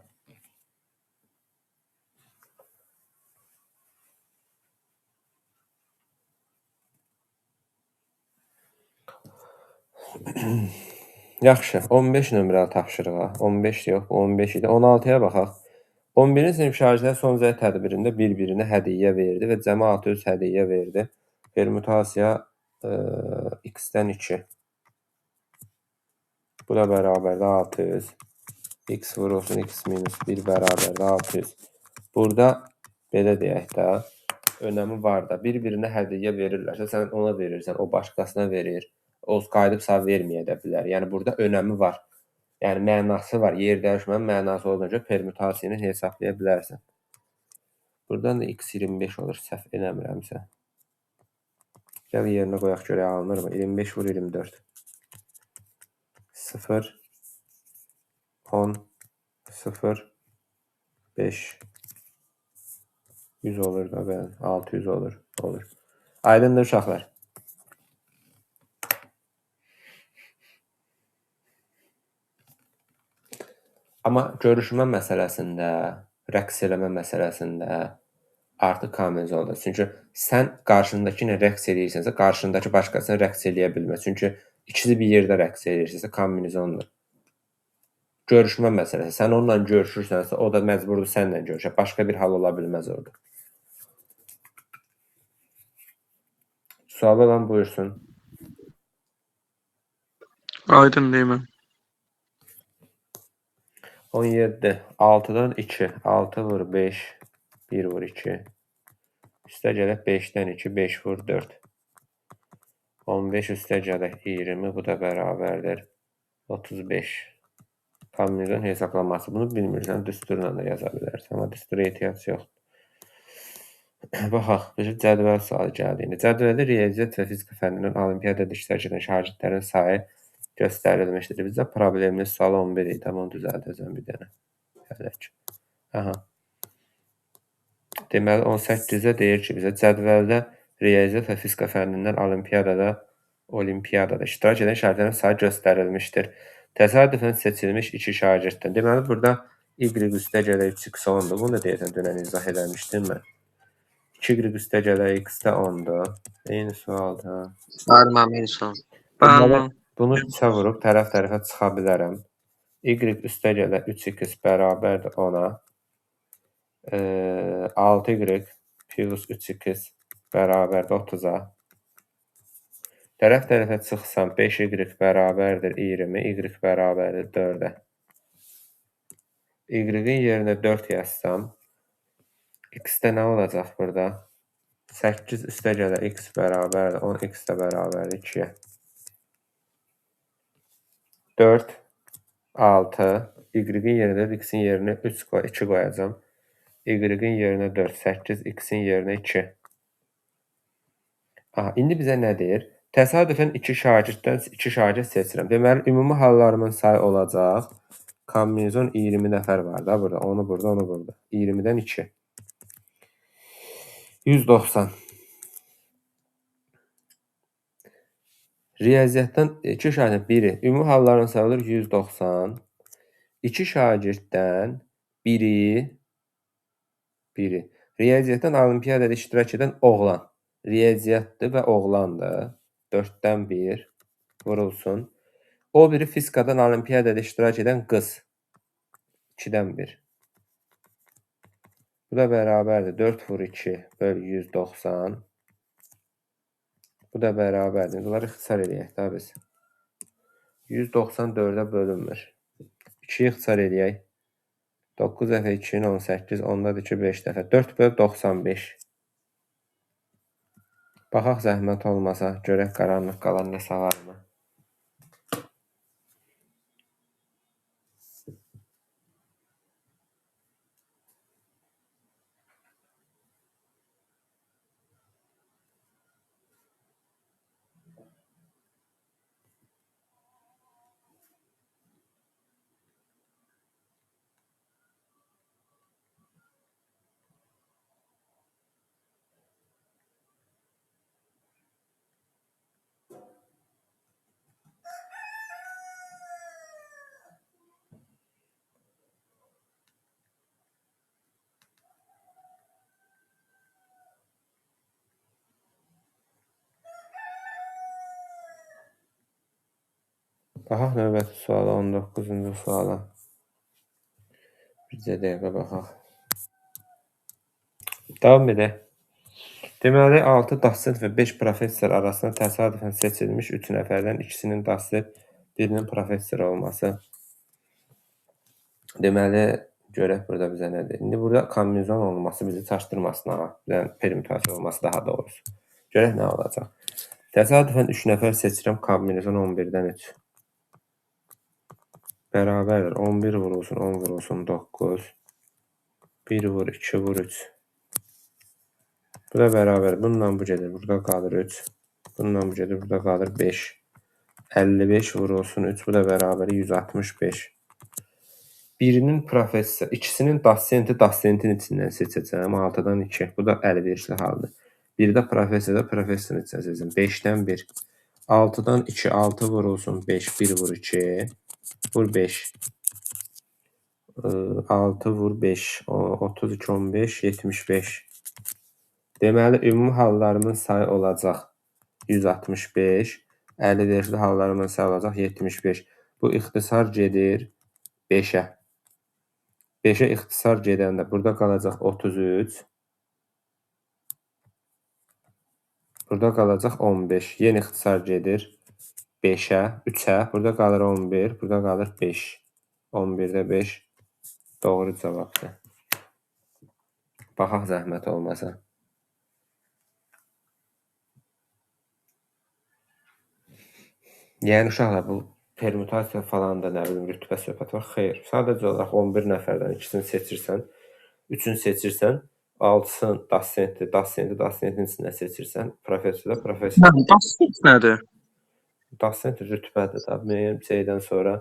Yaxşı, 15 nömrəli tapşırığa. 15 yox, 15 idi. 16-ya baxaq. 11-ci sinif şagirdləri son zəy tədbirində bir-birinə hədiyyə verdi və cəmaət öz hədiyyə verdi. Permütasiya x-dən 2. Bu da bərabərdə 600. X vurulsun x minus 1 bərabərdə 600. Burada belə deyək də, önəmi var da. Bir-birinə hədiyyə verirlərsə, sən ona verirsən, o başqasına verir. O qayıdıbsa verməyə də bilər. Yəni burada önəmi var. Yəni mənası var. Yer dəyişmənin mənası olduğuna görə permütasiyonu hesablaya bilərsən. Buradan da x 25 olur. Səhv eləmirəmsə. Gəl yerinə qoyaq görək alınırmı? 25 vur 24. 0 10 0 5 100 olur da bəli. 600 olur. Olur. Aydındır uşaqlar. Amma görüşmə məsələsində, rəqs eləmə məsələsində artıq kombinizondur. Çünki sən qarşındakı ilə rəqs edirsənsə, qarşındakı başqasını rəqs eləyə bilməz. Çünki ikisi bir yerdə rəqs edirsənsə, kombinizondur. Görüşmə məsələsi. Sən onunla görüşürsənsə, o da məcburdur sənlə görüşə. Başqa bir hal ola bilməz orada. Sual olan buyursun. Aydın değil mi? 17. 6-dan 2. 6 vur 5. 1 vur 2. Üstə gələk 5-dən 2. 5 vur 4. 15 üstə gələk 20. Bu da bərabərdir 35. Kombinizon hesablaması. Bunu bilmirsən, düsturla da yaza bilərsən. Amma düstura ehtiyac yox. Baxaq, bir cədvəl sualı gəldi. Cədvəldə riyaziyyat və fizika fənnindən olimpiyadada iştirak edən şagirdlərin sayı göstərilmişdir. Bizdə problemli sual 11 idi. Tamam, düzəldəcəm bir dənə. Hələk. Aha. Deməli, 18-də deyir ki, bizə cədvəldə riyaziyyat və fizika fənnindən olimpiyadada iştirak edən şagirdlərin sayı göstərilmişdir. Təsadüfən seçilmiş 2 şagirddən. Deməli, burada y üstə gələk 3x10-dur. Bunu da deyəsən dünən izah eləmişdim mən. 2y üstəgələ x də 10-dur. Eyni sualdır. Barmam insan. Deməli, Tamam. bunu 3-ə vurub tərəf-tərəfə çıxa bilərəm. Y üstəgələ 3x bərabərdir 10-a. 6y plus 3x bərabərdir 30-a. Tərəf-tərəfə çıxsam 5y bərabərdir 20, y bərabərdir 4-ə. Y-in yerinə 4 yazsam, x-də nə olacaq burada? 8 üstəgələ x bərabərdir 10, x də bərabərdir 2-yə. 4, 6, y-in yerinə x-in yerinə 2 qoyacam. Y-in yerinə 4, 8, x-in yerinə 2. Aha, indi bizə nə deyir? Təsadüfən 2 şagird seçirəm. Deməli, ümumi hallarımın sayı olacaq. Kombinizon 20 nəfər var da burada. Onu burada, onu burada. 20-dən 2. 190. Riyaziyyatdan 2 şagirddən biri. Ümumi halların sayı olur 190. 2 şagirddən biri. Riyaziyyatdan olimpiyadada iştirak edən oğlan. Riyaziyyatdır və oğlandır. 4-dən 1 vurulsun. O biri fizikadan olimpiyadada iştirak edən qız. 2-dən 1. Bu da bərabərdir. 4 vur 2 böl 190. Bu da bərabərdir. Bunları ixtisar edək də biz. 194-ə bölünmür. 2-yi ixtisar edək. 9 dəfə 2-nin 18, 10-da 2, 5 dəfə. 4 böl 95. Baxaq zəhmət olmasa, görək qaranlıq qalan nəsə varmı? Baxaq növbəti suala, 19-cu suala. Bizə dəqiqə baxaq. Davam edək. Deməli, 6 dosent və 5 professor arasında təsadüfən seçilmiş 3 nəfərdən ikisinin dosent, birinin professor olması. Deməli, görək burada bizə nədir? İndi burada kombinizon olması bizi çaşdırmasın. Yəni, permütasiya olması daha doğrusu. Görək nə olacaq? Təsadüfən 3 nəfər seçirəm, kombinizon 11-dən 3. Bərabərdir. 11 vurulsun, 10 vurulsun, 9. 1 vur, 2 vur, 3. Bu da bərabər. Bununla bu gedir. Burada qalır 3. Bununla bu gedir. Burada qalır 5. 55 vurulsun 3. Bu da bərabər 165. Birinin professor, ikisinin dosentin içindən seçəcəm. 6-dan 2. Bu da əlverişli haldır. Bir də professorun içindən seçəcəm. 5-dən 1. 6-dan 2. 6 vurulsun 5. 1 vur 2. Vur 5. 6 vur 5. 32, 15, 75. Deməli, ümumi hallarımın sayı olacaq 165. Əlverişli hallarımın sayı olacaq 75. Bu ixtisar gedir 5-ə. 5-ə ixtisar gedəndə burada qalacaq 33. Burada qalacaq 15. Yenə ixtisar gedir 5-ə, 3-ə. Burada qalır 11. Burada qalır 5. 11-də 5 doğru cavabdır. Baxaq zəhmət olmasa. Yəni uşaqlar, bu permütasiya falan da nə bilim rütbə söhbət var. Xeyr, sadəcə olaraq 11 nəfərdən ikisini seçirsən, 3-ünü seçirsən, 6-sını dosentin içində seçirsən, professor. Dosent nədir? Dosent rütbədir da. Müəyyən şeydən sonra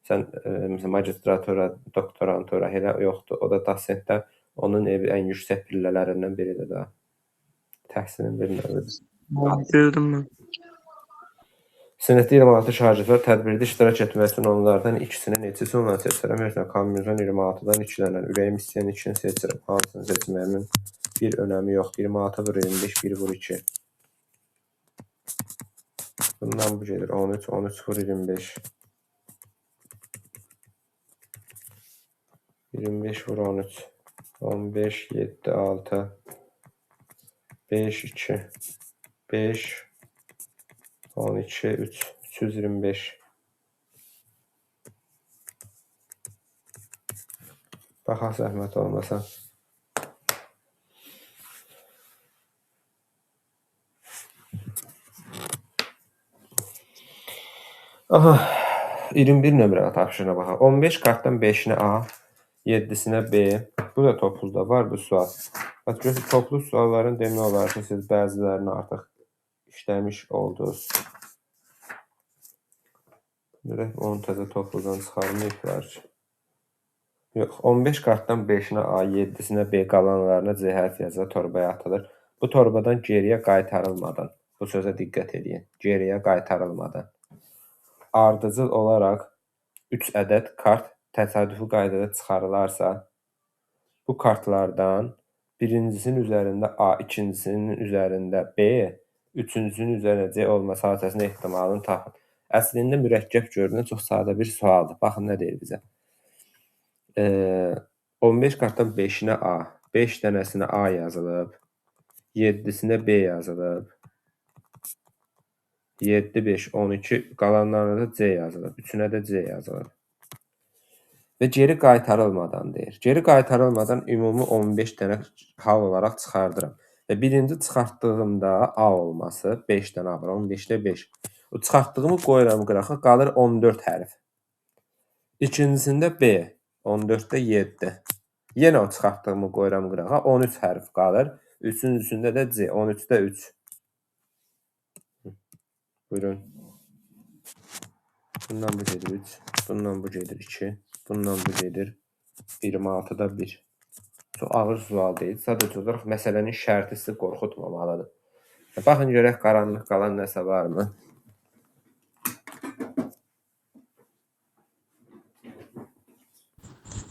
sən məsələn magistratura, doktorantura elə yoxdur. O da dosentdə onun ən yüksək pillələrindən biridir də. Təhsilin bir növüdür. Bildim mən. Sinətdə 26 şagird var. Tədbirdə iştirak etmək üçün onlardan ikisini neçəsi onları seçirəm. Məsələn, kombinizon 26-dan 2 dənə ürəyim istəyən ikisini seçirəm. Hansını seçməyimin Bir önemi yox. 26 vur 25, 1 vur 2. Bundan bu gelir 13, 13 vur 25. 25 vur 13. 15, 7, 6, 5, 2, 5, 12, 3, 325. Baxa zəhmət olmasa. Aha, 21 nömrəli tapşırına baxaq. 15 kartdan 5-ini A, 7-sinə B. Bu da topluda var bu sual. Bax, görürsünüz, toplu sualların demək olar ki, siz bəzilərini artıq işləmiş oldunuz. Görək, onu təzə topludan çıxarmayıblar ki. Yox, 15 kartdan 5-ini A, 7-sinə B, qalanlarına C hərf yazılı torbaya atılır. Bu torbadan geriyə qaytarılmadan, bu sözə diqqət edin, geriyə qaytarılmadan. Ardıcıl olaraq 3 ədəd kart təsadüfi qaydada çıxarılarsa, bu kartlardan birincisinin üzərində A, ikincisinin üzərində B, üçüncüsünün üzərində C olması hadisəsinin ehtimalını tapın. Əslində mürəkkəb görünən çox sadə bir sualdır. Baxın nə deyir bizə. 15 kartdan 5-inə A, 5 dənəsinə A yazılıb, 7-sinə B yazılıb, 7, 5, 12, qalanlarına da C yazılıb, 3-ünə də C yazılıb. Və geri qaytarılmadan deyir. Geri qaytarılmadan ümumi 15 dənə hal olaraq çıxardıram. Və birinci çıxartdığımda A olması 5 dənə A var, 15-də 5. O çıxartdığımı qoyuram qırağa, qalır 14 hərf. İkincisində B, 14-də 7. Yenə o çıxartdığımı qoyuram qırağa, 13 hərf qalır. Üçüncüsündə də C, 13-də 3. Buyurun. Bundan bu gedir 3, bundan bu gedir 2, bundan bu gedir 26-da 1. Çox ağır sual deyil. Sadəcə olaraq məsələnin şərti sizi qorxutmamalıdır. Baxın görək qaranlıq qalan nəsə varmı?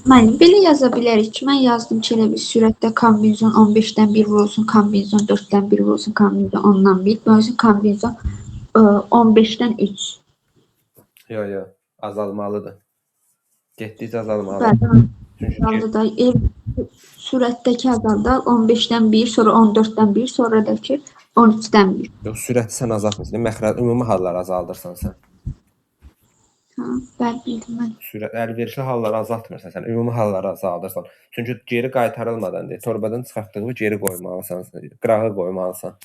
Müəllim, belə yaza bilərik ki, mən yazdım ki, elə bir sürətdə kombinizon 15-dən 1 vurulsun, kombinizon 4-dən 1 vurulsun, kombinizon 10-dan 1, böyüsün kombinizon 15-dən 3. Yox, azalmalıdır. Getdikcə azalmalıdır. Bəli, Çünki azaldı da sürətdəki azalda 15-dən 1, sonra 14-dən 1, sonra da ki 13-dən 1. yox, sürəti sən azaltmırsan, məxrəc ümumi halları azaldırsan sən. Ha, bəli, bildim mən. Sürət əlverişli halları azaltmırsan sən, ümumi halları azaldırsan. Çünki geri qaytarılmadan deyir, torbadan çıxartdığını geri qoymalısan, qırağa qoymalısan.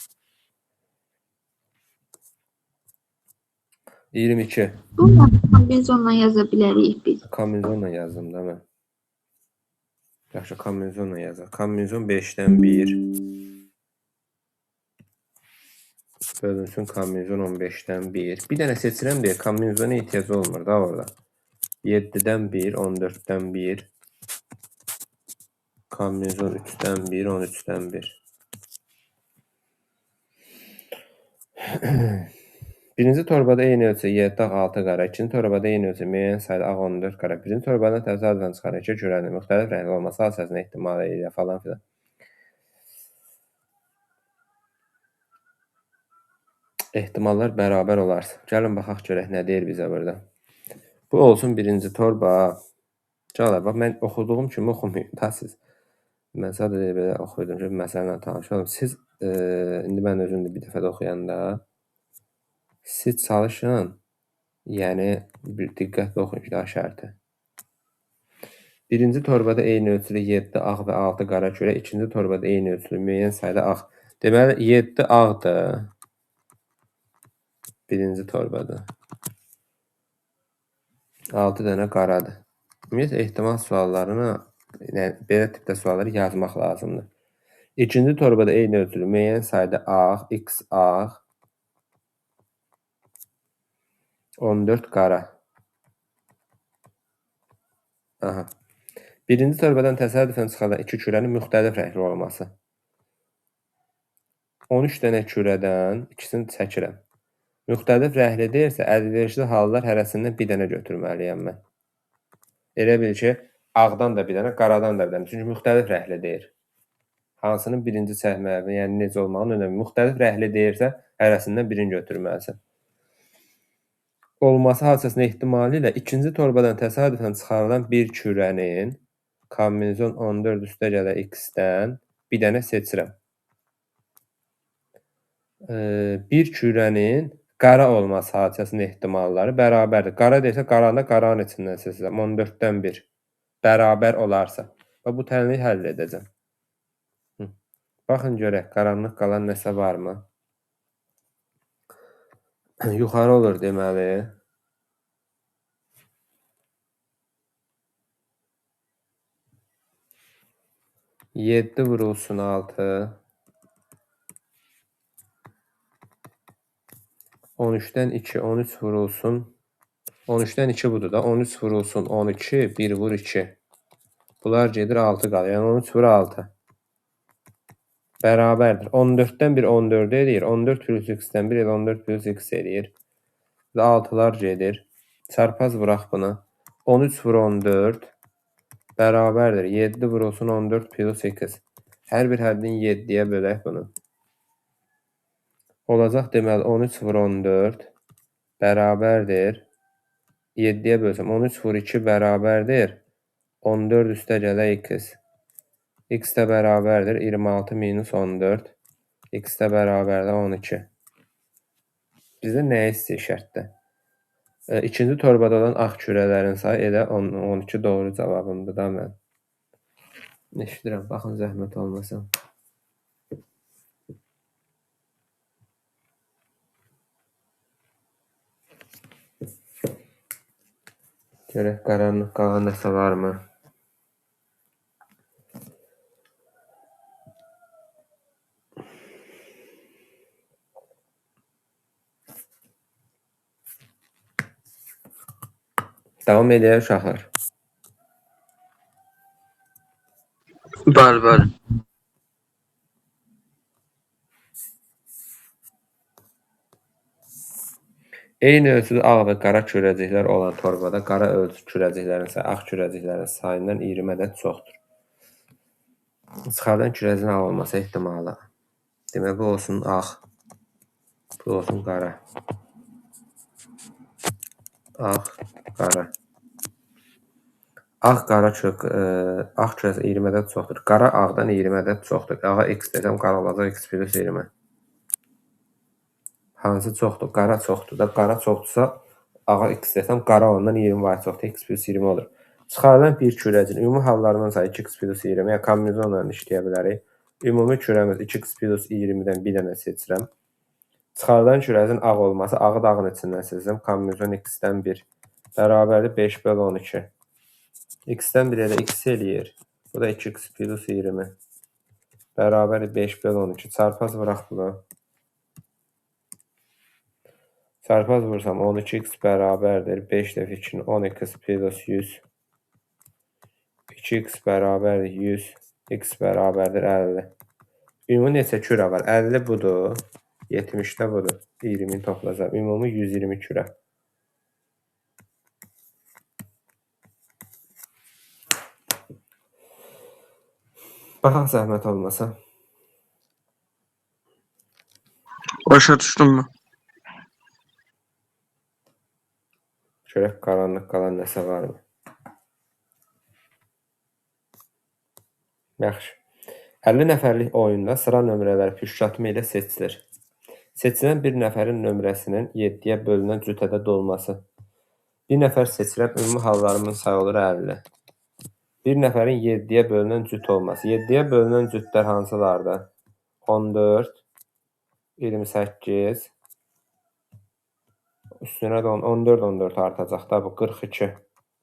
22. Bununla kombinizonla yaza bilərik biz. Kombinizonla yazdım da mən. Yaxşı, kombinizonla yazaq. Kombinizon 5-dən 1. Bölünsün kombinizon 15-dən 1. Bir dənə seçirəm deyə kombinizona ehtiyac olmur da orada. 7-dən 1, 14-dən 1. Kombinizon 3-dən 1, 13-dən 1. Birinci torbada eyni ölçü 7 ağ 6 qara, ikinci torbada eyni ölçü müəyyən sayda ağ 14 qara. Birinci torbadan təsadüfən çıxan iki kürənin müxtəlif rəngli olması hadisəsinin ehtimalı ilə falan filan. Ehtimallar bərabər olarsa. Gəlin baxaq görək nə deyir bizə burada. Bu olsun birinci torba. Gələ bax, mən oxuduğum kimi oxumayın da siz. Mən sadəcə belə oxuydum ki, məsəllə tanış olum. Siz indi mən özüm də bir dəfə də oxuyanda siz çalışın, yəni bir diqqətli oxuyun ki, daha şərti. Birinci torbada eyni ölçülü 7 ağ və 6 qara kürə, ikinci torbada eyni ölçülü müəyyən sayda ağ. Deməli 7 ağdır. Birinci torbada. 6 dənə qaradır. Ümumiyyətlə ehtimal suallarını, yəni belə tipdə sualları yazmaq lazımdır. İkinci torbada eyni ölçülü müəyyən sayda ağ, x ağ, 14 qara. Aha. Birinci torbadan təsadüfən çıxardan iki kürənin müxtəlif rəngli olması. 13 dənə kürədən ikisini çəkirəm. Müxtəlif rəngli deyirsə, əlverişli hallar hərəsindən bir dənə götürməliyəm mən. Elə bil ki, ağdan da bir dənə, qaradan da bir dənə. Çünki müxtəlif rəngli deyir. Hansının birinci çəkməlidir, yəni necə olmağının önəmi. Müxtəlif rəhli deyirsə, hərəsindən birini götürməlisən. Olması hadisəsinin ehtimalı ilə ikinci torbadan təsadüfən çıxarılan bir kürənin kombinizon 14 + x-dən bir dənə seçirəm. Bir kürənin qara olması hadisəsinin ehtimalları bərabərdir. Qara desə, qaranın içindən seçirəm. 14-dən 1 bərabər olarsa. Və bu tənliyi həll edəcəm. Baxın görək, qaranlıq qalan nəsə varmı? Yuxarı olur deməli. 7 vurulsun 6. 13'dən 2, 13 vurulsun. 13'dən 2 budur da. 13 vurulsun 12, 1 vur 2. Bunlar gedir 6 qalır. Yəni 13 vur 6. Bərabərdir. 14'dən 1 14 edir. 14 plus x-dən 1 14 plus x edir. 6'lar gedir. Çarpaz vuraq bunu. 13 vur 14 bərabərdir. 7 vurulsun 14 plus x. Hər bir həddini 7-yə bölək bunu. Olacaq deməli 13 vur 14 bərabərdir. 7-yə bölsəm 13 vur 2 bərabərdir. 14 üstə gələ x. X də bərabərdir 26 minus 14. X də bərabərdir 12. Bizdə nə istəyir şərtdə? İkinci torbada olan ağ kürələrin sayı elə 12 doğru cavabımdır da mən. Eşidirəm, baxın zəhmət olmasın. Görək qaranlıq qalan nəsə varmı? Davam edək uşaqlar. Bəli. Eyni ölçüdə ağ və qara kürəciklər olan torbada qara ölçü kürəciklərin sayı ağ kürəciklərin sayından 20 ədəd çoxdur. Çıxarılan kürəcinin ağ olması ehtimalı. Demək bu olsun ağ. Bu olsun qara. Ağ, qara. Ağ kürəsi 20 ədəd çoxdur. Qara ağdan 20 ədəd çoxdur. Ağa x desəm qara olacaq x plus 20. Hansı çoxdur? Qara çoxdur da. Qara çoxdursa ağa x desəm qara ondan 20 var çoxdur. X plus 20 olur. Çıxarılan bir kürəcin ümumi hallarının sayı 2x plus 20. Yəni kombinizonla işləyə bilərik. Ümumi kürəmiz 2x plus 20-dən bir dənə seçirəm. Çıxarılan kürəsin ağ olması, ağı da ağın içindən seçirəm. Kombinizon x-dən 1. Bərabərdir 5 bölü 12. X-dən 1 də x eləyir. Bu da 2x plus 20. Bərabərdir 5 bölü 12. Çarpaz vuraq bunu. Çarpaz vursam 12x bərabərdir 5 dəfə 2-nin 10x plus 100. 2x bərabərdir 100. X bərabərdir 50. Ümumi neçə kürə var? 50 budur. 70 də budur. 20-ni toplayacaq. Ümumi 120 kürə. Baxaq zəhmət olmasa. Başa düşdüm mü? Görək qaranlıq qalan nəsə varmı? Yaxşı. 50 nəfərlik oyunda sıra nömrələri püşkatma ilə seçilir. Seçilən bir nəfərin nömrəsinin 7-yə bölünən cüt ədəd olması. Bir nəfər seçilən ümumi hallarımın sayı olur 50. Bir nəfərin 7-yə bölünən cüt olması. 7-yə bölünən cütlər hansılardır? 14, 28, üstünə də 14, 14 artacaq da bu 42.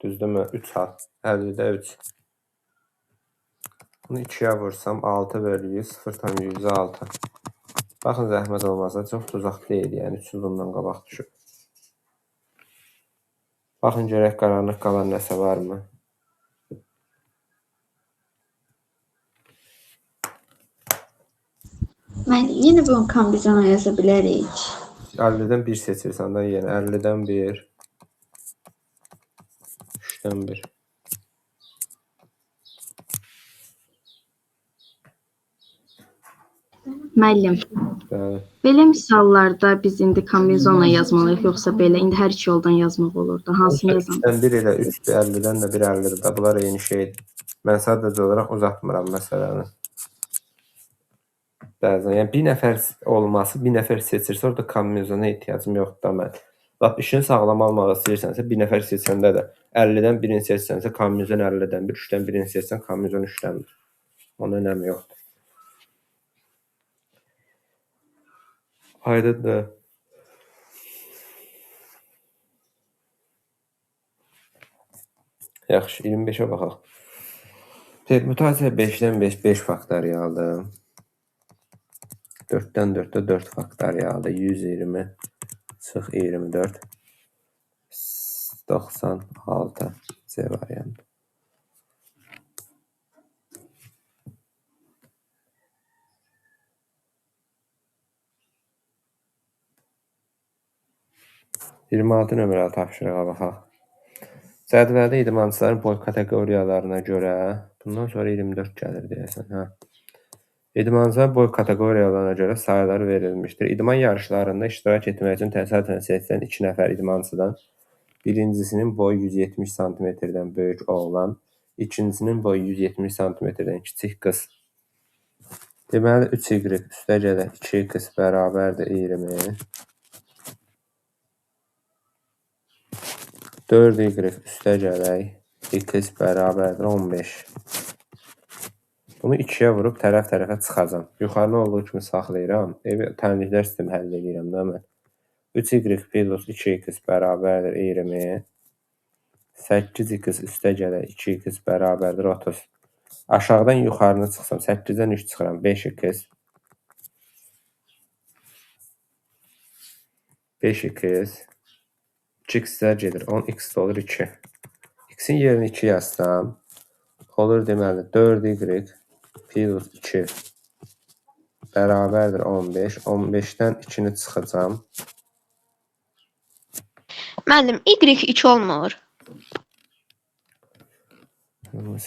Düzdürmü? 3 hal. 50-də 3. Bunu 2-yə vursam 6 bölü 100, 0,106. Baxın zəhmət olmasa çox uzaq deyil, yəni 300 bundan qabaq düşür. Baxın görək qaranlıq qalan nəsə varmı? Mən yenə bunu kombinizona yaza bilərik. 50-dən 1 seçirsən də, yəni 50-dən 1, 3-dən 1. Müəllim, Bəli. belə misallarda biz indi kombinezonla yazmalıyıq, yoxsa belə indi hər iki yoldan yazmaq olurdu. Hansını yazam? 3-dən 1 ilə 3-dür, 50-dən də 1 50-dir də. Bunlar eyni şeydir. Mən sadəcə olaraq uzatmıram məsələni. Bəzən, yəni bir nəfər olması, bir nəfər seçirsə, orada kombinezona ehtiyacım yoxdur da mən. Lap işini sağlam almaq istəyirsənsə, bir nəfər seçəndə də 50-dən birini seçsənsə, kombinezon 50-dən 1, 3-dən birini seçsən, kombinezon 3-dən 1. Onun önəmi yoxdur. Aydındır. Yaxşı, 25-ə baxaq. Permutasiya 5-dən 5, 5 faktorialdır. 4-dən 4-də 4 faktorialdır. 120 çıx 24 96 C variantı. (26 nömrəli tapşırığa baxaq. Cədvəldə idmançıların boy kateqoriyalarına görə, bundan sonra 24 gəlir deyəsən, hə. İdmançıların boy kateqoriyalarına görə sayıları verilmişdir. İdman yarışlarında iştirak etmək üçün təsadüfən seçilən 2 nəfər idmançıdan birincisinin boyu 170 sm-dən böyük oğlan, ikincisinin boyu 170 sm-dən kiçik qız. Deməli 3y üstəgələ 2x bərabərdir 20. 4y üstəgələk x bərabərdir 15. Bunu 2-yə vurub tərəf-tərəfə çıxacam. Yuxarını olduğu kimi saxlayıram. Tənliklər sistemi həll edirəm də mən. 3y plus 2x bərabərdir 20. 8x üstəgələk 2x bərabərdir 30. Aşağıdan yuxarını çıxsam. 8-dən 3 çıxıram. 5x. 5x. 2x-lər gedir. 10x olur 2. X-in yerini 2 yazsam. Olur deməli 4y plus 2 bərabərdir 15. 15-dən 2-ni çıxacam. Müəllim, y2 olmur.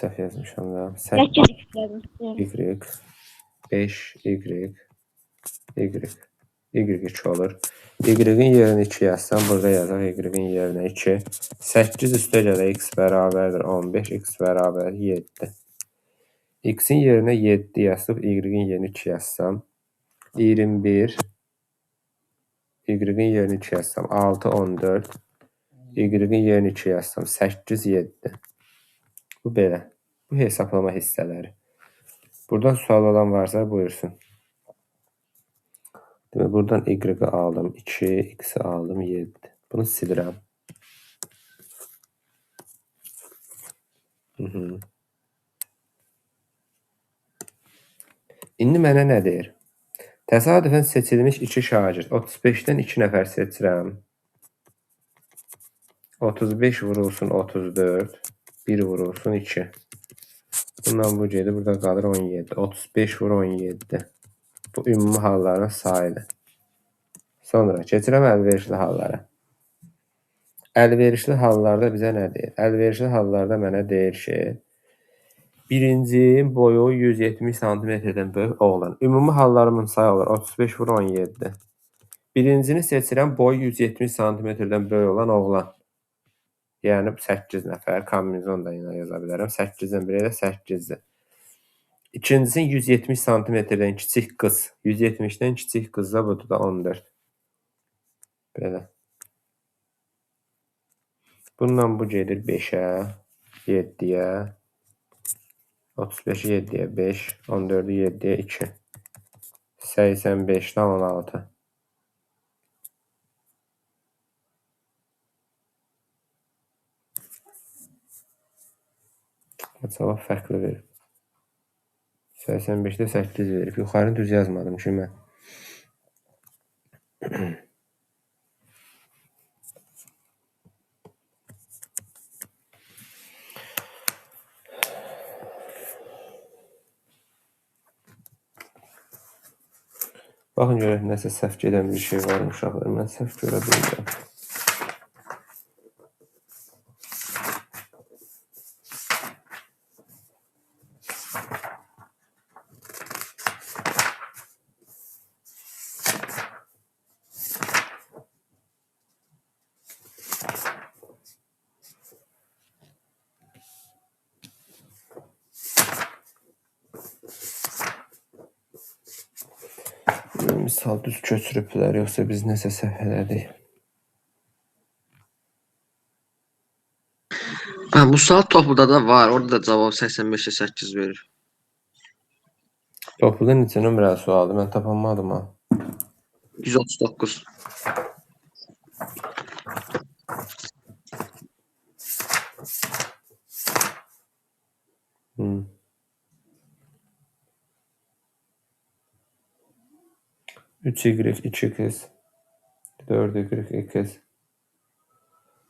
Səhv yazmışam da. 8x. Y 5y y2 olur. Y-in yerini 2 yazsam, burada yazaq y-in yerinə 2. 8 üstəgələ x bərabərdir 15, x bərabərdir 7. X-in yerinə 7 yazıb, y-in yerini 2 yazsam, 21, y-in yerini 2 yazsam, 6, 14, y-in yerini 2 yazsam, 8, 7. Bu belə. Bu hesablama hissələri. Buradan sual olan varsa buyursun. Demək, buradan y-i aldım 2, x-i aldım 7. Bunu silirəm. İndi mənə nə deyir? Təsadüfən seçilmiş 2 şagird. 35-dən 2 nəfər seçirəm. 35 vurulsun 34. 1 vurulsun 2. Bundan bu gedir. Burada qalır 17. 35 vur 17. Bu ümumi halların sayıdır. Sonra keçirəm əlverişli hallara. Əlverişli hallarda bizə nə deyir? Əlverişli hallarda mənə deyir ki, birincinin boyu 170 cm-dən böyük oğlan. Ümumi hallarımın sayı olur 35 vur 17. Birincini seçirəm, boyu 170 cm-dən böyük olan oğlan. Yəni 8 nəfər, kombinezon da yenə yaza bilərəm. 8-dən 1 elə 8-dir. İkincisinin 170 cm-dən kiçik qız. 170-dən kiçik qızda budur da 14. Belə. Bundan bu gedir 5-ə, 7-yə, 35-i 7-yə 5, 14-ü 7-yə 2. 85-dən 16. Cavab fərqli verir. 85-də 8 verib. Yuxarını düz yazmadım ki mən. Baxın görək, nəsə səhv gedən bir şey var uşaqlar. Mən səhv görə bilmirəm. sual düz köçürüblər, yoxsa biz nəsə səhv elədik? Bu sual topluda da var. Orada da cavab 85'e 8 verir. Topluda neçə nömrəli sualdır? Mən tapamadım ha. 139. Hmm. 3y 2 kız 4y 2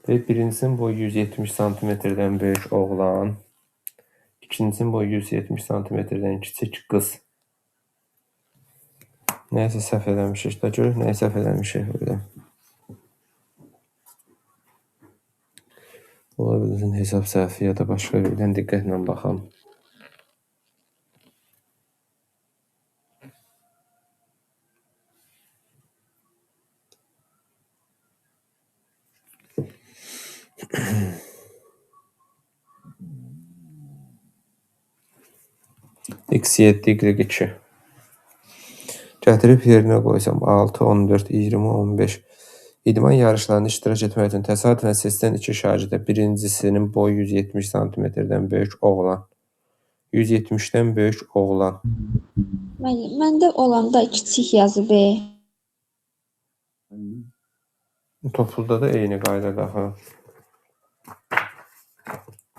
ve birincisinin boyu 170 santimetreden büyük oğlan, ikincisinin boyu 170 santimetreden küçük kız. Neyse səhv eləmişik. Da görək nəyə səhv eləmişik burada. Ola bilsin hesab səhvi ya da başqa birdən diqqətlə baxam. x7 y2 gətirib yerinə qoysam 6, 14, 20, 15 idman yarışlarında iştirak etmək üçün təsadüfən seçilən iki şagirdə birincisinin boyu 170 santimetrdən böyük oğlan, 170-dən böyük oğlan. Məndə olanda kiçik yazıb. Topluda da eyni qaydada axı.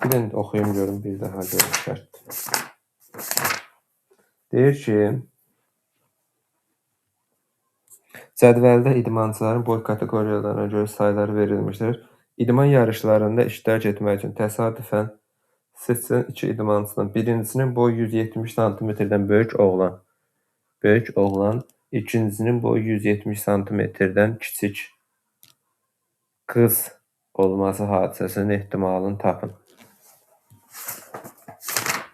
Bir dənə oxuyum görüm, bir daha görüm şərt. Deyir ki, cədvəldə idmançıların boy kateqoriyalarına görə sayları verilmişdir. İdman yarışlarında iştirak etmək üçün təsadüfən seçilən iki idmançının birincisinin boyu 170 santimetrdən böyük oğlan, ikincisinin boyu 170 santimetrdən kiçik qız olması hadisəsinin ehtimalını tapın.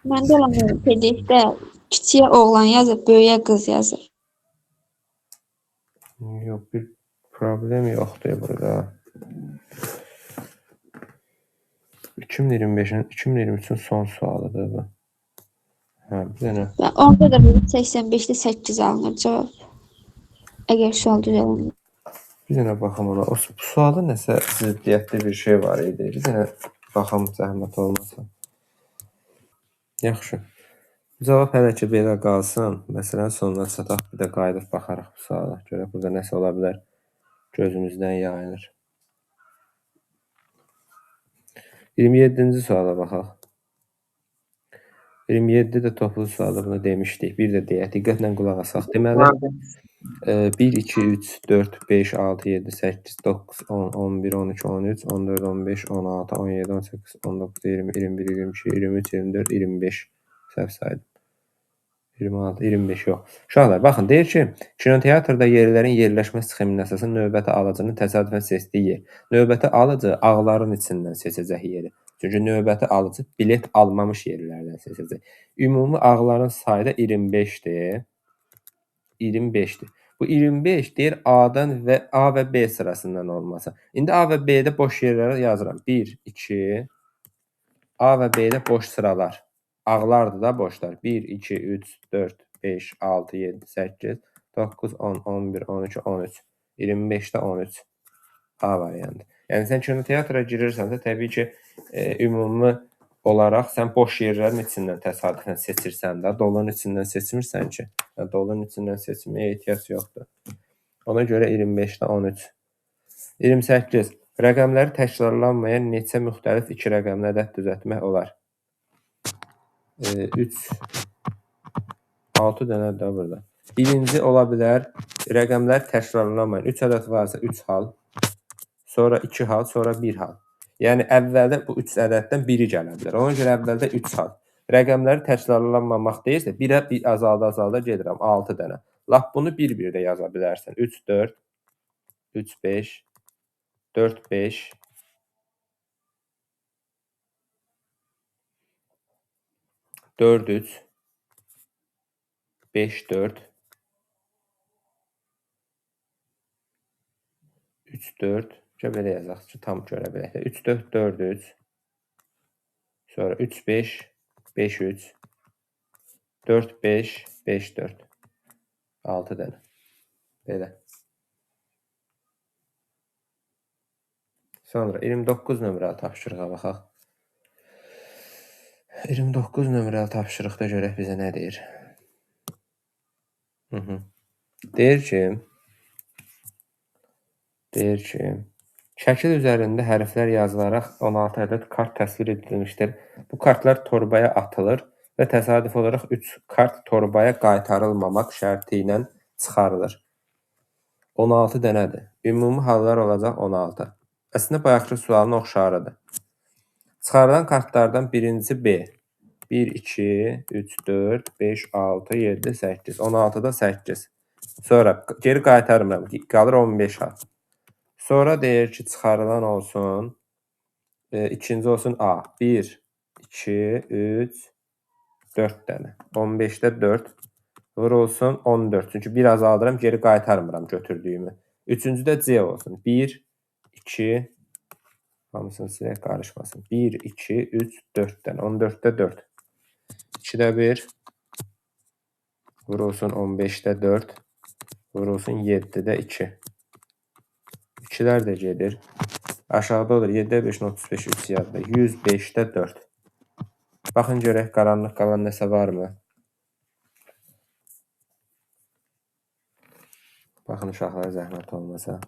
Məndə olan PDF-də kiçiyə oğlan yazıb, böyüyə qız yazır. Yox, bir problem yoxdur burada. 2023-ün son sualıdır bu. Hə, bir dənə. Və onda da 85-də 8 alınır cavab. Əgər sual düzələn. Bir dənə baxım ona. O sualda nəsə ziddiyyətli bir şey var idi. Bir dənə baxım zəhmət olmasa. Yaxşı. Cavab hələ ki belə qalsın. Məsələn, sonuna çataq, bir də qayıdıb baxarıq bu suala. Görək burada nəsə ola bilər. Gözümüzdən yayılır. 27-ci suala baxaq. 27 də toplu sualda bunu demişdik. Bir də deyək, diqqətlə qulaq asaq. Deməli, 1, 2, 3, 4, 5, 6, 7, 8, 9, 10, 11, 12, 13, 14, 15, 16, 17, 18, 19, 20, 21, 22, 23, 24, 25. Səhv saydım. 26, 25 yox. Uşaqlar, baxın, deyir ki, kinoteatrda yerlərin yerləşmə sxeminə əsasən növbəti alıcının təsadüfən seçdiyi yer. Növbəti alıcı ağların içindən seçəcək yeri. Çünki növbəti alıcı bilet almamış yerlərdən seçəcək. Ümumi ağların sayı da 25-dir. 25-dir. Bu 25 deyir A-dan və A və B sırasından olması. İndi A və B-də boş yerlərə yazıram. 1, 2, A və B-də boş sıralar. Ağlardır da boşlar. 1, 2, 3, 4, 5, 6, 7, 8, 9, 10, 11, 12, 13. 25-də 13. A variantı. Yəni sən kinoteatra girirsənsə, təbii ki, ümumi olaraq sən boş yerlərin içindən təsadüfən seçirsən də, dolunun içindən seçmirsən ki. Dolunun içindən seçməyə ehtiyac yoxdur. Ona görə 25-də 13. 28. Rəqəmləri təkrarlanmayan neçə müxtəlif iki rəqəmli ədəd düzəltmək olar? 3, 6 dənə də burada. Birinci ola bilər, rəqəmlər təkrarlanmayan. 3 ədəd varsa 3 hal, sonra 2 hal, sonra 1 hal. Yəni əvvəldə bu 3 ədəddən biri gələ bilər. Ona görə əvvəldə 3 hal. Rəqəmləri təkrarlanmamaq deyirsə, birə bir azalda gedirəm 6 dənə. Lap bunu bir-bir də yaza bilərsən. 3, 4, 3, 5, 4, 5, 4, 3, 5, 4, 3, 4, belə yazaq ki, tam görə bilək. 3, 4, 4, 3, sonra 3, 5, 5, 3, 4, 5, 5, 4, 6 dənə. Belə. Sonra 29 nömrəli tapşırığa baxaq. 29 nömrəli tapşırıqda görək bizə nə deyir. Deyir ki, şəkil üzərində hərflər yazılaraq 16 ədəd kart təsvir edilmişdir. Bu kartlar torbaya atılır və təsadüf olaraq 3 kart torbaya qaytarılmamaq şərti ilə çıxarılır. 16 dənədir. Ümumi hallar olacaq 16. Əslində bayaqki sualın oxşarıdır. Çıxarılan kartlardan birincisi B. 1, 2, 3, 4, 5, 6, 7, 8. 16'da 8. Sonra geri qaytarmıram. Qalır 15 hal. Sonra deyir ki, çıxarılan olsun. İkinci olsun A. 1, 2, 3, 4 dənə. 15'də 4. Vur olsun 14. Çünki bir azaldıram, geri qaytarmıram götürdüyümü. Üçüncüdə C olsun. 1, 2, hamısını silək qarışmasın. 1, 2, 3, 4 dənə. 14'də 4. 2'də 1. Vur olsun 15'də 4. Vur olsun 7'də 2. 2'lər də gedir. Aşağıda olur 7'də 5, 35, 3 yadda. 105'də 4. Baxın görək qaranlıq qalan nəsə varmı? Baxın uşaqlara zəhmət olmasa.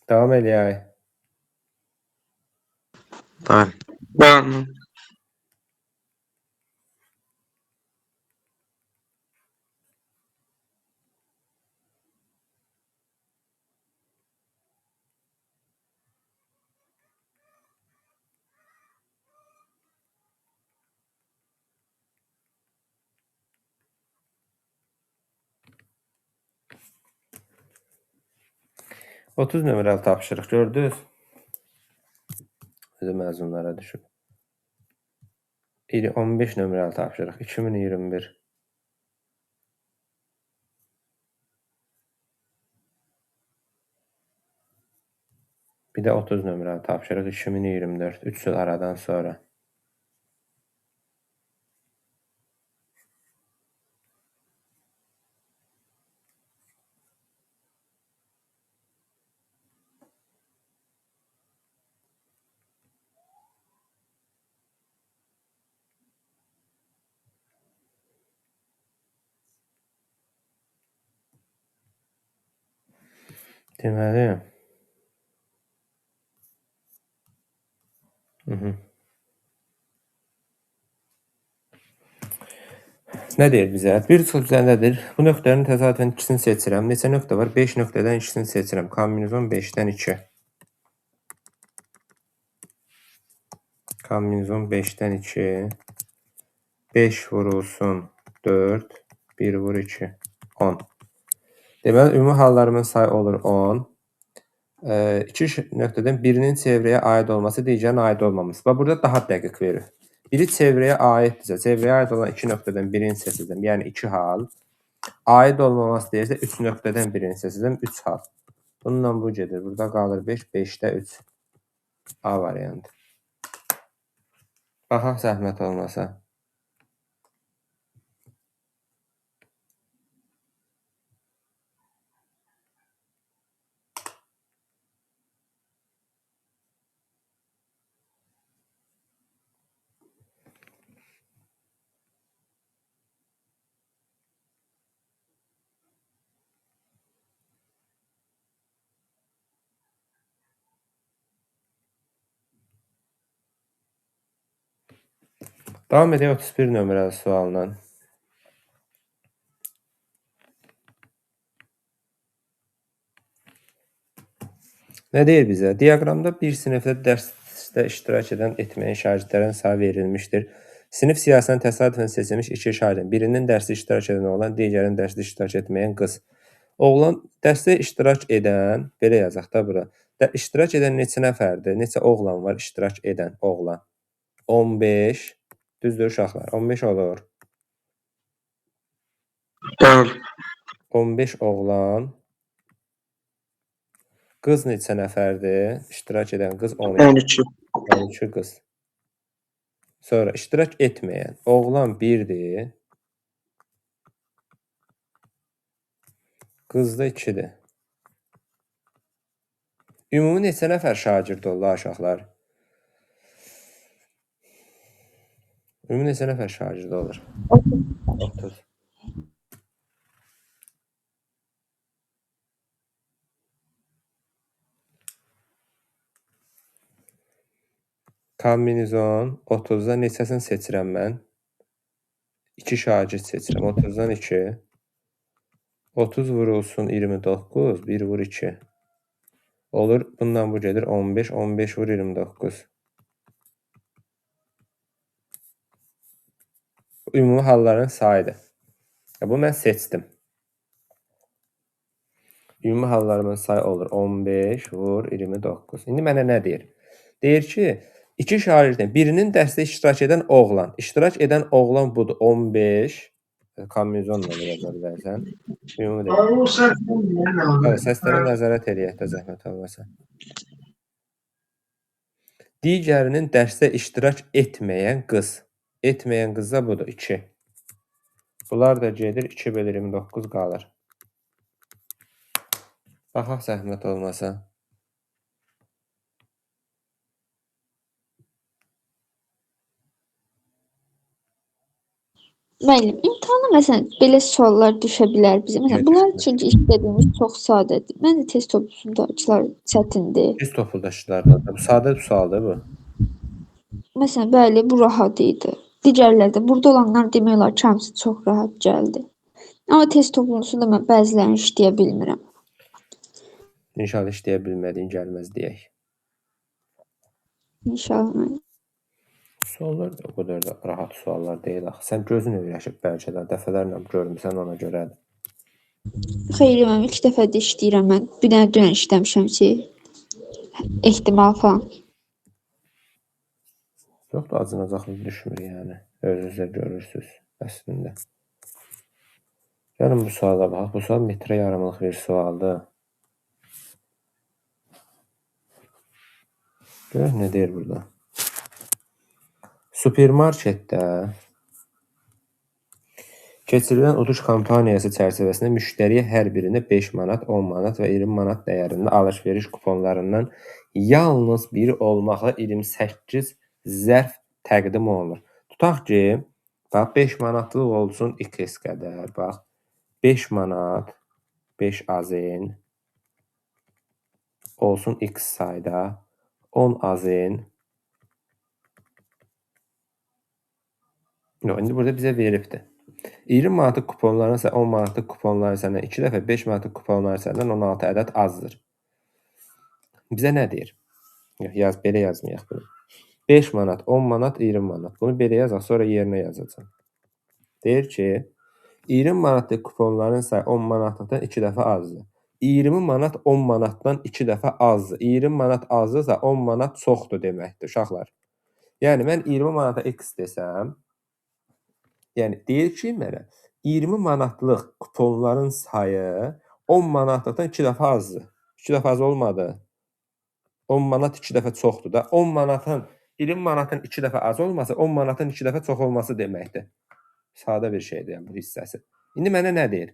Davam eləyək. Bəli. Bəli. 30 nömrəli tapşırıq gördünüz? Özü məzunlara düşüb. 15 nömrəli tapşırıq 2021. Bir də 30 nömrəli tapşırıq 2024. 3 il aradan sonra. Deməli. Nə deyir bizə? Bir sözləndədir. Bu nöqtənin təsadüfən ikisini seçirəm. Neçə nöqtə var? 5 nöqtədən ikisini seçirəm. Kombinizon 5-dən 2. Kombinizon 5-dən 2. 5 vurulsun 4. 1 vur 2. 10. Deməli, ümumi hallarımın sayı olur 10. 2 nöqtədən birinin çevrəyə aid olması, digərinin aid olmaması. Və burada daha dəqiq verir. Biri çevrəyə aiddirsə, çevrəyə aid olan 2 nöqtədən birini seçəcəm, yəni 2 hal. Aid olmaması deyirsə 3 nöqtədən birini seçəcəm, 3 hal. Bununla bu gedir. Burada qalır 5, 5'də 3. A variantı. Baxaq zəhmət olmasa. Davam edək 31 nömrəli sualla. Nə deyir bizə? Diaqramda bir sinifdə dərsdə iştirak etməyən şagirdlərin sayı verilmişdir. Sinif siyahısından təsadüfən seçilmiş iki şagirdin birinin dərsdə iştirak edən oğlan, digərinin dərsdə iştirak etməyən qız. Oğlan dərsdə iştirak edən, belə yazaq da bura. İştirak edən neçə nəfərdir? Neçə oğlan var iştirak edən oğlan? 15. Düzdür uşaqlar? 15 olur. Doğru. 15 oğlan. Qız neçə nəfərdir? İştirak edən qız 12. 12. 12 qız. Sonra iştirak etməyən oğlan 1-dir. Qız da 2-dir. Ümumi neçə nəfər şagird oldu uşaqlar? Ümumi neçə nəfər şagird olur? 30. Kombinizon 30-da neçəsini seçirəm mən? 2 şagird seçirəm. 30-dan 2. 30 vurulsun 29, 1 vur 2. Olur, bundan bu gedir 15, 15 vur 29. Ümumi halların sayıdır. Bu mən seçdim. Ümumi hallarımın sayı olur 15 vur 29. İndi mənə nə deyir? Deyir ki, iki şagirdin birinin dərsdə iştirak edən oğlan. İştirak edən oğlan budur 15. Kombinizonla yaza bilərsən. Ümumi deyil. Səslərə nəzarət eləyək də zəhmət olmasa. Digərinin dərsdə iştirak etməyən qız. Etməyən qız da budur 2. Bunlar da gedir 2 bölü 29 qalır. Baxaq zəhmət olmasa. Müəllim, imtahanda məsələn belə suallar düşə bilər bizə. Məsələn, bunlar üçün işlədiyimiz çox sadədir. Məncə test topusundakılar çətindir. Test topuldakılardan. Bu sadə bir sualdır bu. Məsələn, bəli, bu rahat idi. Digərlərdə burada olanlar demək olar ki, hamısı çox rahat gəldi. Amma test topusunda mən bəzilərini işləyə bilmirəm. İnşallah işləyə bilmədiyin gəlməz deyək. İnşallah. müəllim. Suallar da o qədər də rahat suallar deyil axı. Sən gözün öyrəşib bəlkə də dəfələrlə görmüsən ona görədir. Xeyr, mən ilk dəfə də işləyirəm mən. Bir dənə dünən işləmişəm ki, ehtimal falan. Çox da acınacaqlı düşmür yəni. Özünüzə görürsünüz əslində. Gəlin bu suala bax. Bu sual metrə yarımlıq bir sualdır. Görək nə deyir burada. Supermarketdə keçirilən uduş kampaniyası çərçivəsində müştəriyə hər birinə 5 manat, 10 manat və 20 manat dəyərində alış-veriş kuponlarından yalnız biri olmaqla 28 zərf təqdim olunur. Tutaq ki, bax 5 manatlıq olsun x qədər. Bax 5 manat, 5 azin olsun x sayda, 10 azin. İndi burada bizə veribdir. 20 manatlıq kuponların isə 10 manatlıq kuponların səndən 2 dəfə, 5 manatlıq kuponların səndən 16 ədəd azdır. Bizə nə deyir? Belə yazmayaq bunu. 5 manat, 10 manat, 20 manat. Bunu belə yazaq, sonra yerinə yazacağım. Deyir ki, 20 manatlıq kuponların sayı 10 manatlıqdan 2 dəfə azdır. 20 manat 10 manatdan 2 dəfə azdır. 20 manat azdırsa 10 manat çoxdur deməkdir, uşaqlar. Yəni, mən 20 manata x desəm, yəni, deyir ki, mənə 20 manatlıq kuponların sayı 10 manatlıqdan 2 dəfə azdır. 2 dəfə az olmadı. 10 manat 2 dəfə çoxdur da. 10 manatın, 20 manatın 2 dəfə az olması, 10 manatın 2 dəfə çox olması deməkdir. Sadə bir şeydir yəni bu hissəsi. İndi mənə nə deyir?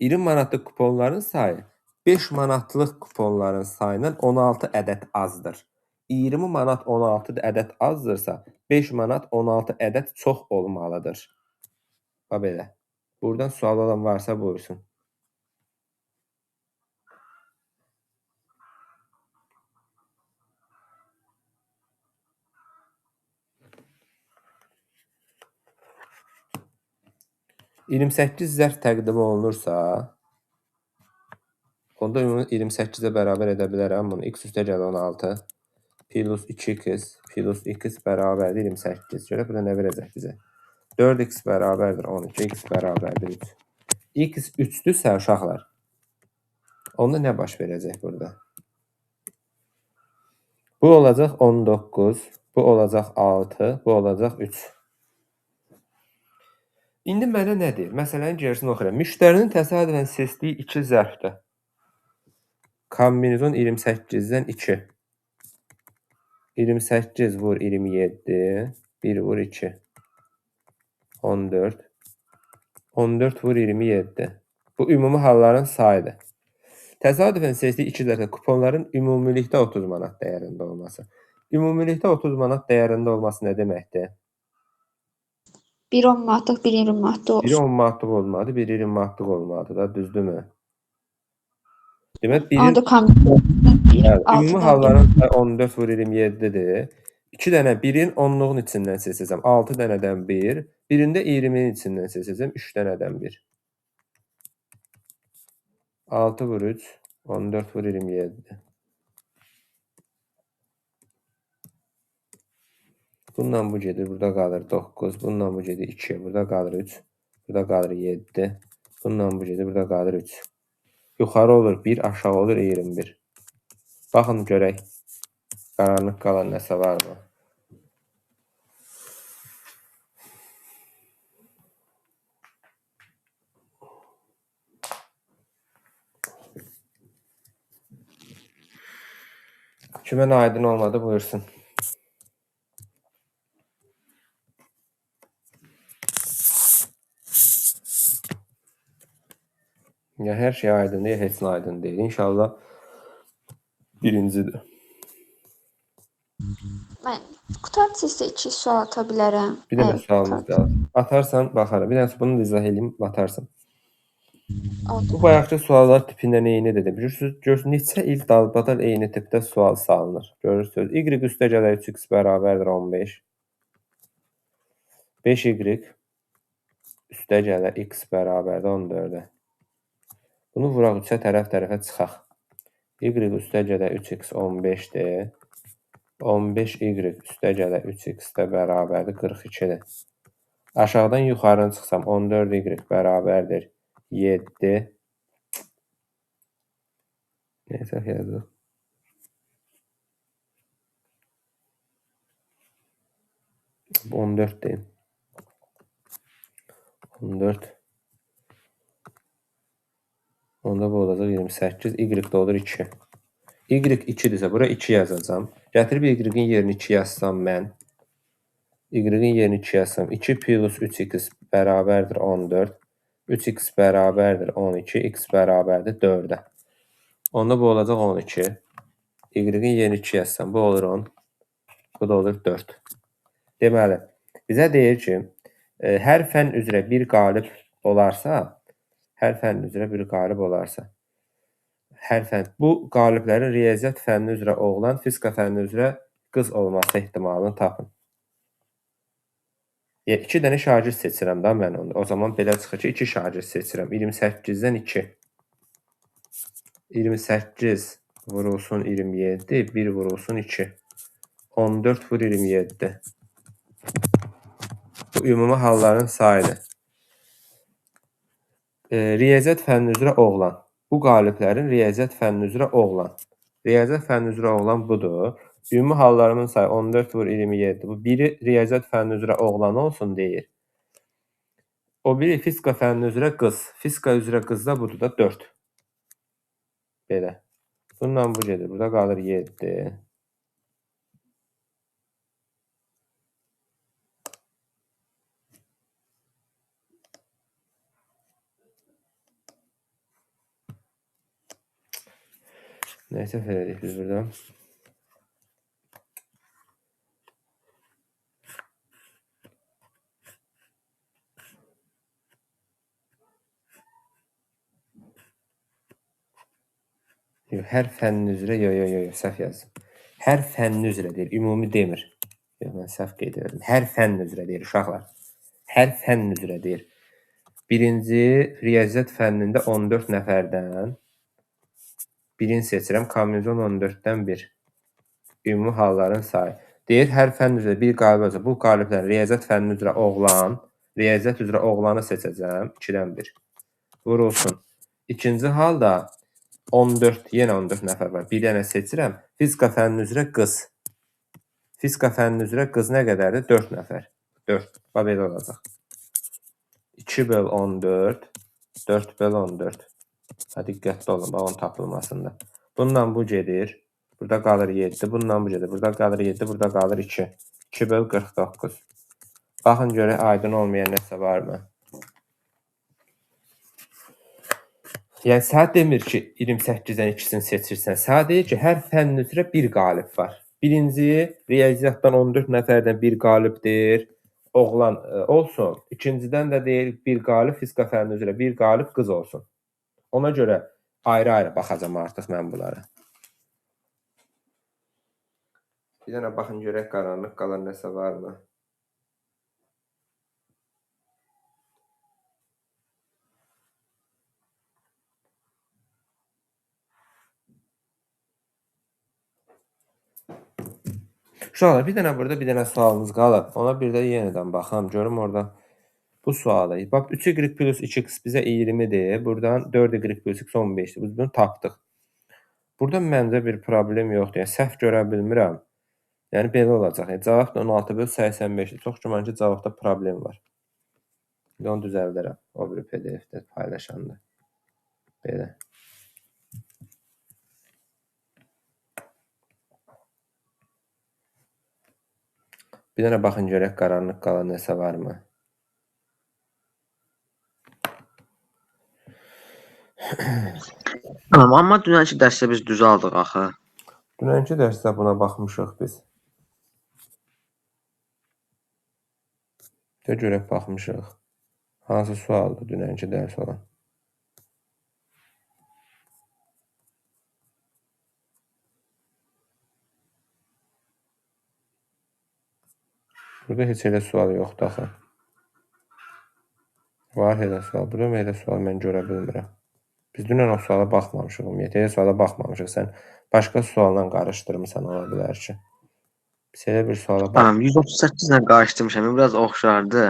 20 manatlıq kuponların sayı 5 manatlıq kuponların sayından 16 ədəd azdır. 20 manat 16 ədəd azdırsa, 5 manat 16 ədəd çox olmalıdır. Bax belə. Buradan sual olan varsa buyursun. %28 zərf təqdim olunursa, Onda ümumi 28-ə bərabər edə bilərəm bunu. X üstə gəl 16 plus 2x plus x bərabərdir 28. Görə bu da nə verəcək bizə? 4x bərabərdir 12, x bərabərdir 3. X 3-dürsə uşaqlar, onda nə baş verəcək burada? Bu olacaq 19, bu olacaq 6, bu olacaq 3. İndi mənə nə deyir? Məsələnin gerisini oxuyuram. Müştərinin təsadüfən seçdiyi 2 zərfdə. Kombinizon 28-dən 2. 28 vur 27, 1 vur 2. 14. 14 vur 27. Bu ümumi halların sayıdır. Təsadüfən seçdiyi 2 zərfdə kuponların ümumilikdə 30 manat dəyərində olması. Ümumilikdə 30 manat dəyərində olması nə deməkdir? Biri 10 manatlıq, biri 20 manatlıq Biri olsun. 10 manatlıq olmalıdır, biri 20 manatlıq olmalıdır da, düzdürmü? Demək, Onda biri kombinizon ümumi halların sayı 14 vur 27-dir. 2 dənə 1-in 10-luğun içindən seçəcəm. 6 dənədən 1. Birində 20-nin içindən seçəcəm. 3 dənədən 1. 6 vur 3. 14 vur 27. Bundan bu gedir. Burada qalır 9. Bundan bu gedir 2. Burada qalır 3. Burada qalır 7. Bundan bu gedir. Burada qalır 3. Yuxarı olur 1. Aşağı olur 21. Baxın görək. Qaranlıq qalan nəsə var mı? Kimə aydın olmadı buyursun. Ya hər şey aydın deyil, heç nə aydın deyil. İnşallah birincidir. Mən qutardı sizə 2 sual ata bilərəm. Bir dənə Əgər sualımız qurtardı. qalır. Atarsan baxarım. Bir dənə bunu da izah edeyim, atarsan. Oldu. Bu bayaqki suallar tipindən eynidir. Bilirsiniz, görürsünüz neçə il dalbadal eyni tipdə sual salınır. Görürsünüz. Y üstə gələr 3x bərabərdir 15. 5y üstə gələr x bərabərdir 14-ə. Bunu vuraq 3-ə tərəf-tərəfə çıxaq. Y üstə gələr 3x 15-dir. 15y üstə gələr 3x də bərabərdir 42-dir. Aşağıdan yuxarı çıxsam 14y bərabərdir 7. Neysə yazıq. Bu 14 deyim. 14. Onda bu olacaq 28. Y də olur 2. Y 2-dirsə bura 2 yazacağam. Gətirib Y-in yerini 2 yazsam mən. Y-in yerini 2 yazsam 2 plus 3x bərabərdir 14. 3x bərabərdir 12. X bərabərdir 4-ə. Onda bu olacaq 12. Y-in yerini 2 yazsam bu olur 10. Bu da olur 4. Deməli, bizə deyir ki, hər fənn üzrə bir qalib olarsa, hər fənn bu qaliblərin riyaziyyat fənni üzrə oğlan, fizika fənni üzrə qız olması ehtimalını tapın. 2 dənə şagird seçirəm da mən onda. O zaman belə çıxır ki, 2 şagird seçirəm. 28-dən 2. 28 vurulsun 27, 1 vurulsun 2. 14 vur 27. Bu ümumi halların sayıdır. Riyaziyyat fənni üzrə oğlan. Bu qaliblərin riyaziyyat fənni üzrə oğlan. Riyaziyyat fənni üzrə oğlan budur. Ümumi hallarımın sayı 14 vur 27. Bu biri riyaziyyat fənni üzrə oğlan olsun deyir. O biri fizika fənni üzrə qız. Fizika üzrə qız da budur da 4. Belə. Bundan bu gedir. Burada qalır 7. Neyse verdik biz burada. Hər fənn üzrə, səhv yazdım. Hər fənn üzrə deyir, ümumi demir. Mən səhv qeyd edirəm. Hər fənn üzrə deyir uşaqlar. Hər fənn üzrə deyir. Birinci riyaziyyat fənnində 14 nəfərdən birini seçirəm. Kombinezon 14-dən 1. Ümumi halların sayı. Deyir, hər fənn üzrə bir qalib olsa, bu qalibdən riyaziyyat fənni üzrə oğlan, riyaziyyat üzrə oğlanı seçəcəm. 2-dən 1. Vurulsun. İkinci halda 14, yenə 14 nəfər var. Bir dənə seçirəm. Fizika fənni üzrə qız. Fizika fənni üzrə qız nə qədərdir? 4 nəfər. 4. Bax, belə olacaq. 2 böl 14, 4 böl 14. Diqqətli olun, bax, onun tapılmasında. Bundan bu gedir. Burada qalır 7. Bundan bu gedir. Burada qalır 7. Burada qalır 2. 2 böl 49. Baxın görək, aydın olmayan nəsə varmı? Yəni, sənə demir ki, 28-dən 2-sini seçirsən. Sənə deyir ki, hər fənn üzrə bir qalib var. Birinci, riyaziyyatdan 14 nəfərdən bir qalibdir. Oğlan olsun. İkincidən də deyir, bir qalib, fizika fənni üzrə bir qalib qız olsun. Ona görə ayrı-ayrı baxacam artıq mən bunlara. Bir dənə baxın görək, qaranlıq qalan nəsə varmı? Uşaqlar, bir dənə burada bir dənə sualımız qalır. Ona bir də yenidən baxam, görüm orada bu sualı. Bax, 3y plus 2x bizə 20-dir. Buradan 4y plus x 15-dir. Biz bunu tapdıq. Burada məncə bir problem yoxdur. Yəni, səhv görə bilmirəm. Yəni, belə olacaq. Cavab da 16 böl 85-dir. Çox güman ki, cavabda problem var. Onu düzəldərəm. O bir PDF-də paylaşanda. Belə. Bir dənə baxın görək, qaranlıq qalan nəsə varmı? Tamam, amma dünənki dərsdə biz düz aldıq axı. Dünənki dərsdə buna baxmışıq biz. De görək, baxmışıq. Hansı sualdır dünənki dərs olan? Burada heç elə sual yoxdur axı. Var elə sual. Burada elə sual mən görə bilmirəm. Biz dünən o suala baxmamışıq. Ümumiyyətlə, elə suala baxmamışıq. Sən başqa sualla qarışdırmısan, ola bilər ki. Biz elə bir suala Tamam, 138 ilə qarışdırmışam. Biraz oxşardı.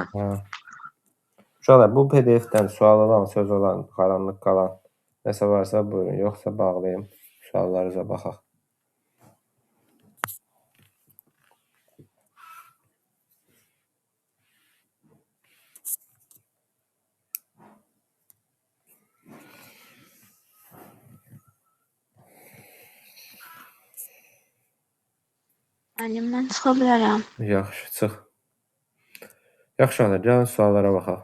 Uşaqlar, bu PDF-dən sual olan, söz olan, qaranlıq qalan nəsə varsa buyurun. Yoxsa bağlayayım. Suallarınıza baxaq. Müəllim, mən çıxa bilərəm. Yaxşı, çıx. Yaxşı, gəlin suallara baxaq.